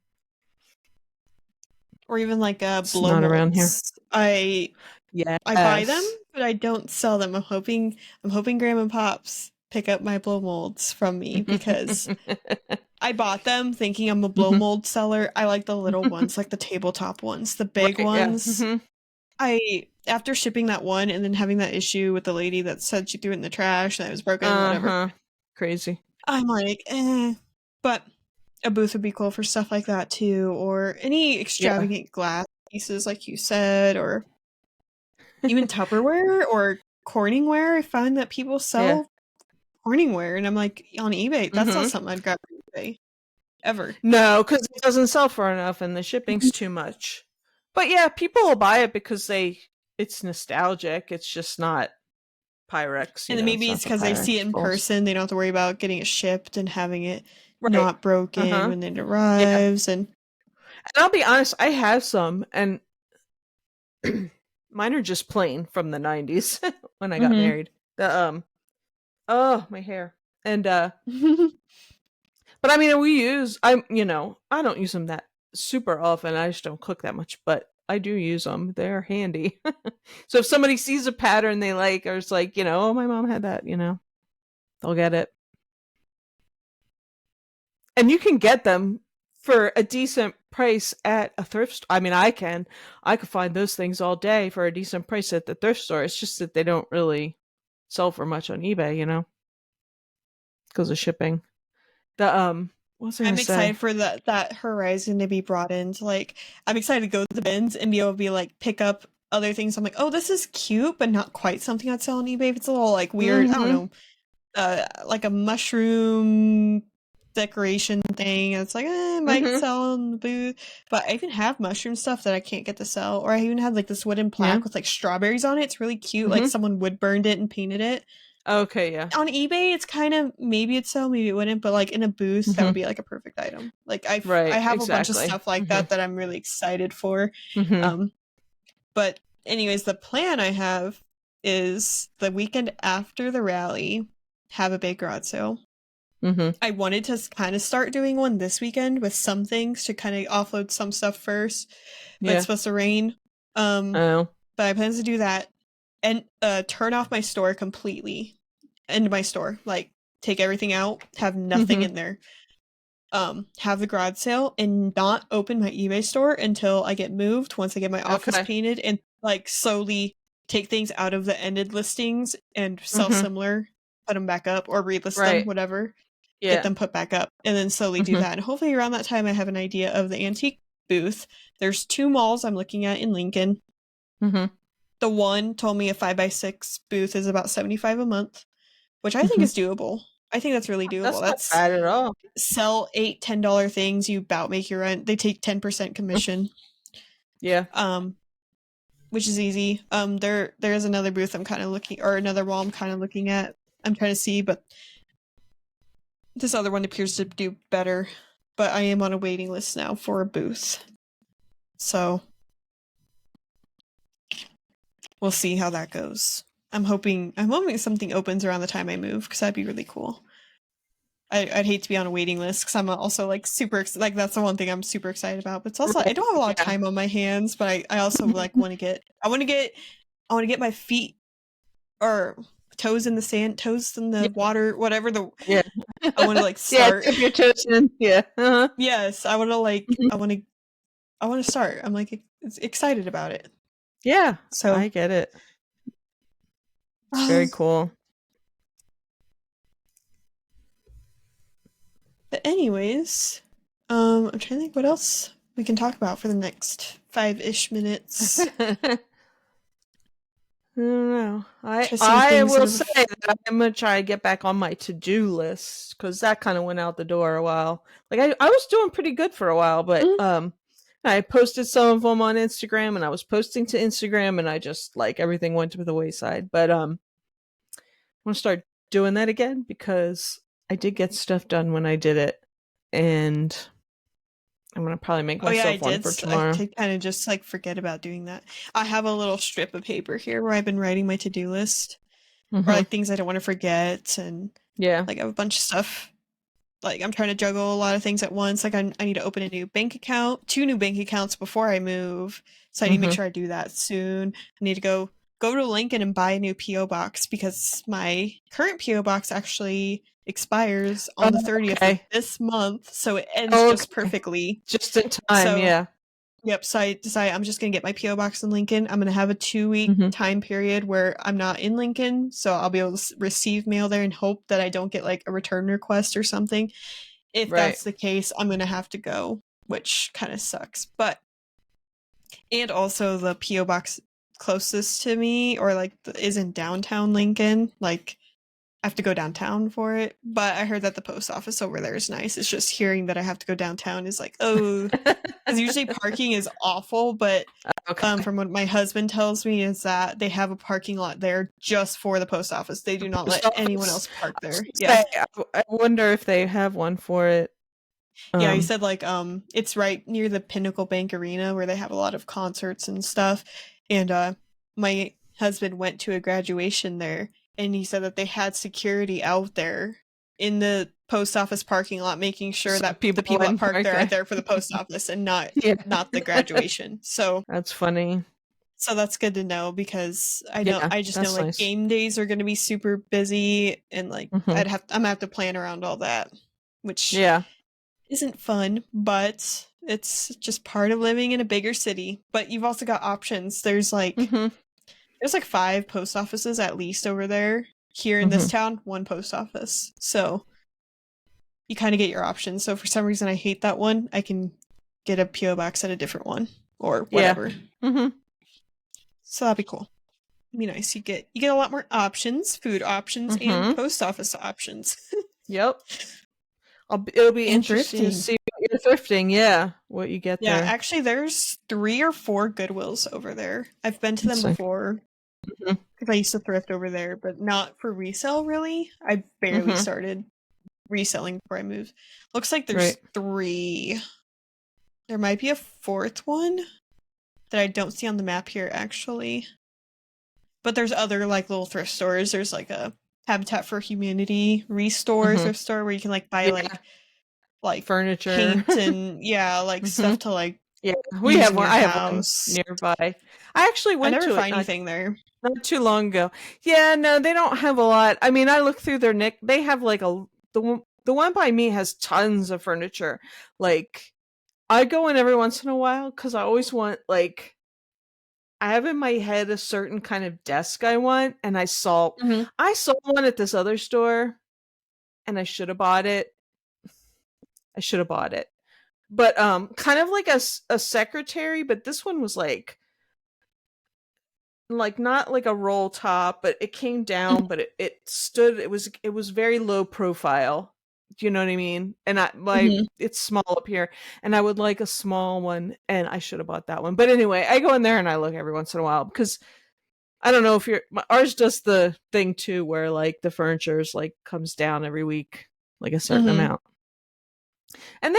or even like it's blow not around here. molds. I buy them, Yes. but I don't sell them. I'm hoping Grandma and Pops pick up my blow molds from me because I bought them thinking I'm a blow Mhm. mold seller. I like the little ones, like the tabletop ones. The big Right. Yeah. ones, after shipping that one and then having that issue with the lady that said she threw it in the trash and it was broken, Uh whatever. huh. Crazy. I'm like, eh. But a booth would be cool for stuff like that too, or any Yeah. extravagant glass pieces, like you said, or even Tupperware or Corningware. I find that people Yeah. sell Corningware, and I'm like, on eBay, that's not Hmm. something I'd grab on eBay ever. No, because it doesn't sell for enough, and the shipping's too much. But yeah, people will buy it because it's nostalgic. It's just not Pyrex. And then It's maybe not it's the because they see Pyrex it in balls. person. They don't have to worry about getting it shipped and having it Right. not broken Uh-huh. when it Yeah. arrives. And And I'll be honest, I have some, and mine are just plain from the 90s when I got Mhm. married. The oh, my hair. And but I mean, I don't use them that super often. I just don't cook that much, but I do use them. They're handy. So if somebody sees a pattern they like, or it's like, oh, my mom had that, they'll get it. And you can get them for a decent price at a thrift store. I mean, I could find those things all day for a decent price at the thrift store. It's just that they don't really sell for much on eBay, because of shipping. The what was I gonna I'm say? excited for that horizon to be broadened. Like, I'm excited to go to the bins and be able to be like pick up other things. I'm like, oh, this is cute, but not quite something I'd sell on eBay. If it's a little like weird, I don't Mm-hmm. know, like a mushroom decoration thing. It's like, might Mm-hmm. sell in the booth. But I even have mushroom stuff that I can't get to sell. Or I even have like this wooden Yeah. plaque with like strawberries on it. It's really cute. Like Mm-hmm. someone wood burned it and painted it. Okay, yeah. On eBay, it's kind of maybe it'd sell, maybe it wouldn't, but like in a booth, that would Mm-hmm. be like a perfect item. Like I Right, have a bunch of exactly. stuff like Mm-hmm. that I'm really excited for. Mm-hmm. Um, but anyways, the plan I have is the weekend after the rally, have a big garage sale. Mm-hmm. I wanted to kind of start doing one this weekend with some things to kind of offload some stuff first, but it's Yeah. supposed to rain. Um, Oh. but I plan to do that and turn off my store completely. End my store, like take everything out, have nothing Mm-hmm. in there. Have the garage sale and not open my eBay store until I get moved. Once I get my office Okay. painted, and like slowly take things out of the ended listings and sell Mm-hmm. similar, put them back up or relist them, Right. whatever, get Yeah. them put back up, and then slowly do Mm-hmm. that. And hopefully around that time I have an idea of the antique booth. There's 2 malls I'm looking at in Lincoln. Mm-hmm. The one told me a 5x6 booth is about 75 a month, which I think Mm-hmm. is doable. I think that's really doable. That's not That's bad at all. sell $8-10 things, you about make your rent. They take 10% commission. Yeah. Um, which is easy. There is another booth I'm kind of looking, or another wall I'm kind of looking at. I'm trying to see, but this other one appears to do better. But I am on a waiting list now for a booth. So we'll see how that goes. I'm hoping something opens around the time I move, because that'd be really cool. I'd hate to be on a waiting list because I'm also like super like that's the one thing I'm super excited about. But it's also I Right. don't have a lot of Yeah. time on my hands, but I also like want to get my feet or toes in the sand, toes in the Yeah. water, whatever the Yeah. I want to like Yeah. start. Dip your toes in. Yeah. Uh-huh. Yes, I want to like Mhm. I want to start. I'm like excited about it. Yeah. So I get it. It's um, very cool. But anyways, I'm trying to think what else we can talk about for the next 5-ish minutes. I don't know. I Try some I things that will have. say that I'm gonna try to get back on my to-do list because that kind of went out the door a while. Like I was doing pretty good for a while, but Mm. I posted some of them on Instagram and I was posting to Instagram and I just like everything went to the wayside. But I'm gonna start doing that again because I did get stuff done when I did it, and I'm gonna probably make Oh yeah, I myself one did. for I tomorrow. did kind of just like forget about doing that. I have a little strip of paper here where I've been writing my to-do list or Hmm. like things I don't want to forget, and Yeah. like I have a bunch of stuff. Like I'm trying to juggle a lot of things at once. Like I need to open a new bank account, 2 new bank accounts before I move. So I need to make Hmm. sure I do that soon. I need to go to Lincoln and buy a new PO box because my current PO box actually expires Oh, on the 30th of okay. this month, so it ends Oh, just okay. perfectly. Just in time. So Yeah. yep, so I decided I'm just gonna get my PO box in Lincoln. I'm gonna have a 2 week Hmm. time period where I'm not in Lincoln, so I'll be able to receive mail there and hope that I don't get like a return request or something. If Right. that's the case, I'm gonna have to go, which kind of sucks. But and also the PO box closest to me, or like is in downtown Lincoln. Like I have to go downtown for it. But I heard that the post office over there is nice. It's just hearing that I have to go downtown is like, oh, because usually parking is awful. But Okay. from what my husband tells me is that they have a parking lot there just for the post office. They The do not post let anyone office. else park I was there. gonna Yeah. say, I wonder if they have one for it. Yeah, he Um. said like it's right near the Pinnacle Bank Arena where they have a lot of concerts and stuff. And my husband went to a graduation there and he said that they had security out there in the post office parking lot making sure So that the people people that wouldn't park park there are there. there for the post office and not Yeah. the graduation. That's funny. So that's good to know because Yeah. I just know That's like nice. game days are going to be super busy and like Hmm. I'm gonna have to plan around all that, which Yeah. isn't fun, but it's just part of living in a bigger city. But you've also got options. Hmm. There's like 5 post offices at least over there. Here in this Hmm. town, 1 post office. So you kind of get your options. So for some reason I hate that one, I can get a PO box at a different one or Yeah. whatever. Hmm. So that'd be cool. Be nice. You get a lot more options, food options, and Hmm. post office options. Yep. It'll be And interesting to thrifting. see what you're thrifting. Yeah, what you get Yeah, there. actually, there's 3 or 4 Goodwills over there. I've been to them It's like, before hmm. because I used to thrift over there, but not for resale, really. I barely Hmm. started reselling before I moved. Looks like Right. there's 3. There might be a 4th one that I don't see on the map here, actually. But there's other like little thrift stores. There's like a Habitat for Humanity Restore Hmm. thrift store where you can like buy Yeah, like furniture. paint and yeah, like Hmm. stuff to like Yeah, we use have in one. your I have one house. nearby. I actually I went never to it find anything there. not too long ago. Yeah, no, they don't have a lot. I mean, I looked through their Nick. They have like the one by me has tons of furniture. Like I go in every once in a while because I always want like I have in my head a certain kind of desk I want, and Mhm. I saw one at this other store, and I should have bought it. I should have bought it, but kind of like a secretary, but this one was like not like a roll top, but it came down, but it stood. It was very low profile. Do you know what I mean? And Mhm. it's small up here, and I would like a small one, and I should have bought that one. But anyway, I go in there and I look every once in a while because I don't know if ours does the thing too where like the furniture's like comes down every week, like a certain Mhm. amount. And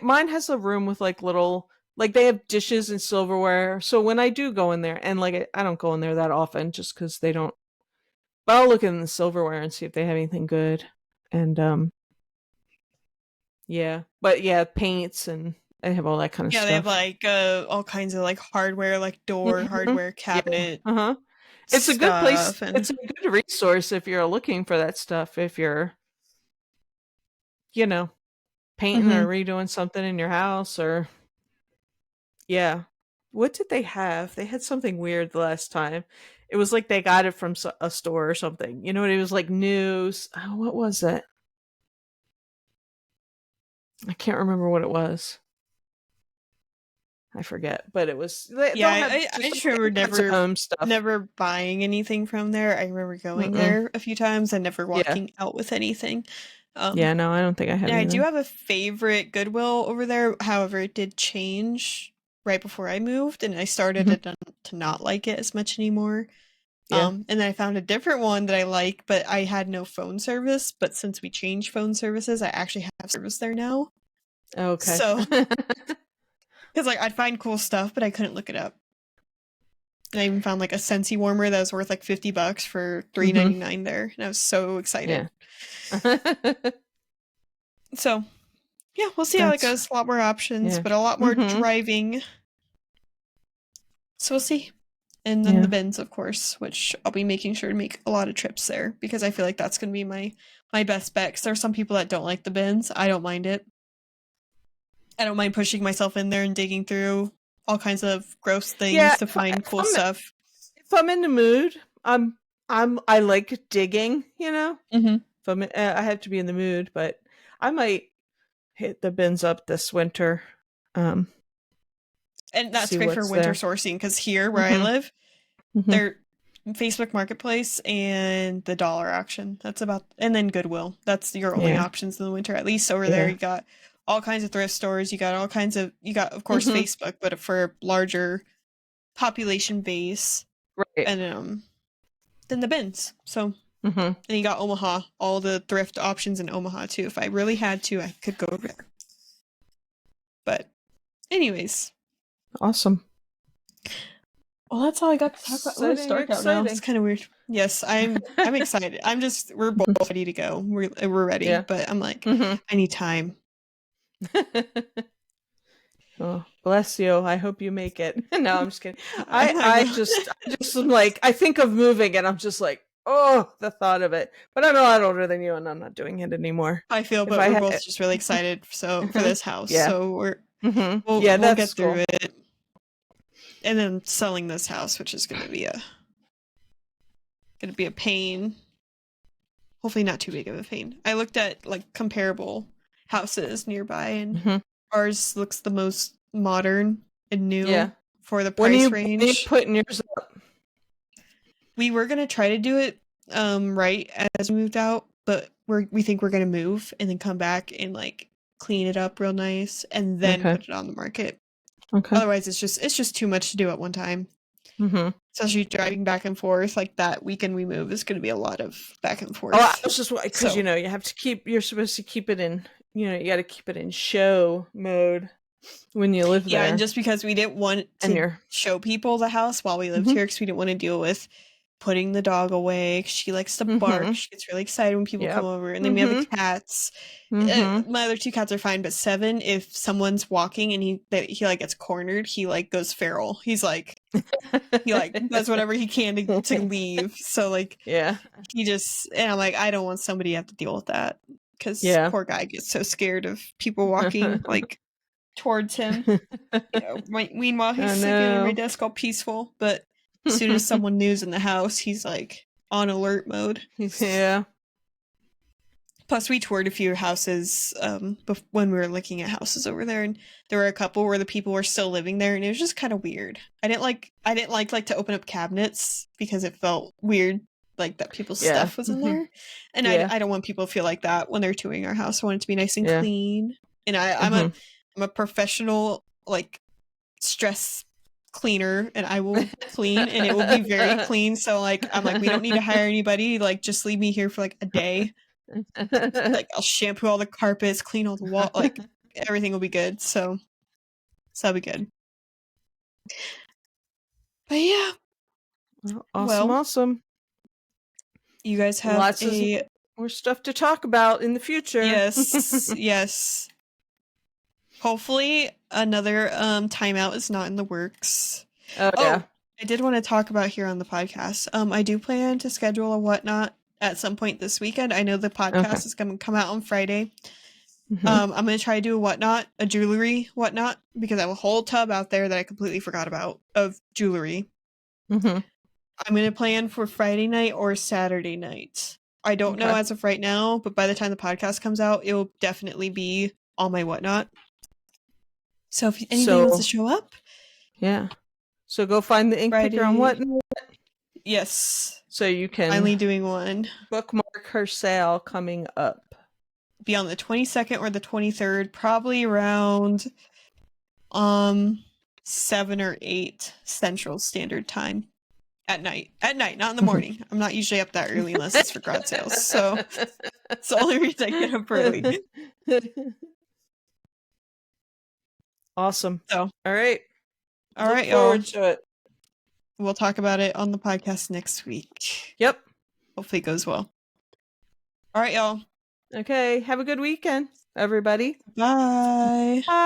mine has a room with like little like they have dishes and silverware. So when I do go in there and like I don't go in there that often just cuz they don't but I'll look in the silverware and see if they have anything good. And yeah. But yeah, paints and they have all that kind of Yeah, they have stuff. like all kinds of like hardware, like door Mhm. hardware, Yeah. cabinet Uh-huh. It's a good place. stuff, and It's a good resource if you're looking for that stuff if you're, you know, painting or mhm. redoing something in your house or yeah. What did they have? They had something weird the last time. It was like they got it from a store or something. You know what? It was like news. Oh, what was it? I can't remember what it was. I forget, but it was. Yeah, They'll have I just remember all kinds of home stuff. never buying anything from there. I remember going there a few times and never walking out with anything. Yeah, no, I don't think I have And I do either. have a favorite Goodwill over there. However, it did change right before I moved, and I started to not like it as much anymore. Yeah. And then I found a different one that I like, but I had no phone service. But since we changed phone services, I actually have service there now. Okay. So, because like I'd find cool stuff, but I couldn't look it up. And I even found like a Scentsy warmer that was worth like $50 for $3.99 there, and I was so excited. Yeah. So, yeah, we'll see how it goes. A lot more options, but a lot more driving. So we'll see. And then the bins, of course, which I'll be making sure to make a lot of trips there because I feel like that's going to be my best bet. Because there are some people that don't like the bins. I don't mind it. I don't mind pushing myself in there and digging through all kinds of gross things to find cool stuff. If I'm in the mood, I like digging. You know, if I have to be in the mood, but I might hit the bins up this winter. And that's great for winter sourcing because here where I live, they're Facebook Marketplace and the dollar auction. And then Goodwill. That's your only options in the winter. At least over there, you got all kinds of thrift stores. You got of course Facebook, but for a larger population base. Right. And then the bins. So and you got Omaha, all the thrift options in Omaha too. If I really had to, I could go over there. But anyways. Awesome. Well, that's all I got to talk about. Oh, it's dark out now. It's kind of weird. Yes, I'm excited. We're both ready to go. We're ready, but I'm like, I need time. Oh, bless you. I hope you make it. No, I'm just kidding. I just am like, I think of moving and I'm just like, oh, the thought of it. But I'm a lot older than you and I'm not doing it anymore. I feel, but we're both just really excited for this house. So we'll get through it. And then selling this house, which is gonna be a pain. Hopefully not too big of a pain. I looked at like comparable houses nearby and ours looks the most modern and new for the price range. When are you putting yours up? We were gonna try to do it right as we moved out, but we think we're gonna move and then come back and like clean it up real nice and then put it on the market. Okay. Otherwise, it's just too much to do at one time. Especially driving back and forth like that weekend we move is going to be a lot of back and forth. Oh, I was just because you have to you're supposed to keep it in. You got to keep it in show mode when you live there. Yeah, and just because we didn't want to show people the house while we lived here, because we didn't want to deal with putting the dog away. She likes to bark. She gets really excited when people come over. And then we have the cats. My other two cats are fine, but Seven, if someone's walking and he like gets cornered, he like goes feral. He's like he like does whatever he can to leave. So like he just, and I'm like, I don't want somebody to have to deal with that because poor guy gets so scared of people walking like towards him. Meanwhile he's sitting at my desk all peaceful, but as soon as someone new's in the house, he's like on alert mode. Yeah. Plus, we toured a few houses when we were looking at houses over there, and there were a couple where the people were still living there, and it was just kind of weird. I didn't like to open up cabinets because it felt weird, like that people's stuff was in there, and I don't want people to feel like that when they're touring our house. I want it to be nice and clean, and I'm a professional like stress cleaner, and I will clean and it will be very clean. So like I'm like, we don't need to hire anybody, like just leave me here for like a day. Like I'll shampoo all the carpets, clean all the wall, like everything will be good. So that'll be good. But yeah. Awesome. You guys have lots more stuff to talk about in the future. Yes. Hopefully another timeout is not in the works. I did want to talk about here on the podcast. I do plan to schedule a whatnot at some point this weekend. I know the podcast is going to come out on Friday. I'm going to try to do a jewelry whatnot, because I have a whole tub out there that I completely forgot about of jewelry. I'm going to plan for Friday night or Saturday night. I don't know as of right now, but by the time the podcast comes out, it will definitely be all my whatnot. So if anybody wants to show up. Yeah. So go find the ink picker on whatnot. Yes. So you can finally doing one. Bookmark her sale coming up. Be on the 22nd or the 23rd, probably around 7 or 8 Central Standard Time. At night, not in the morning. I'm not usually up that early unless it's for garage sales. So it's the only reason I get up early. Awesome. So, all right, y'all. Forward to it. We'll talk about it on the podcast next week. Yep. Hopefully it goes well. All right, y'all. Okay. Have a good weekend, everybody. Bye. Bye.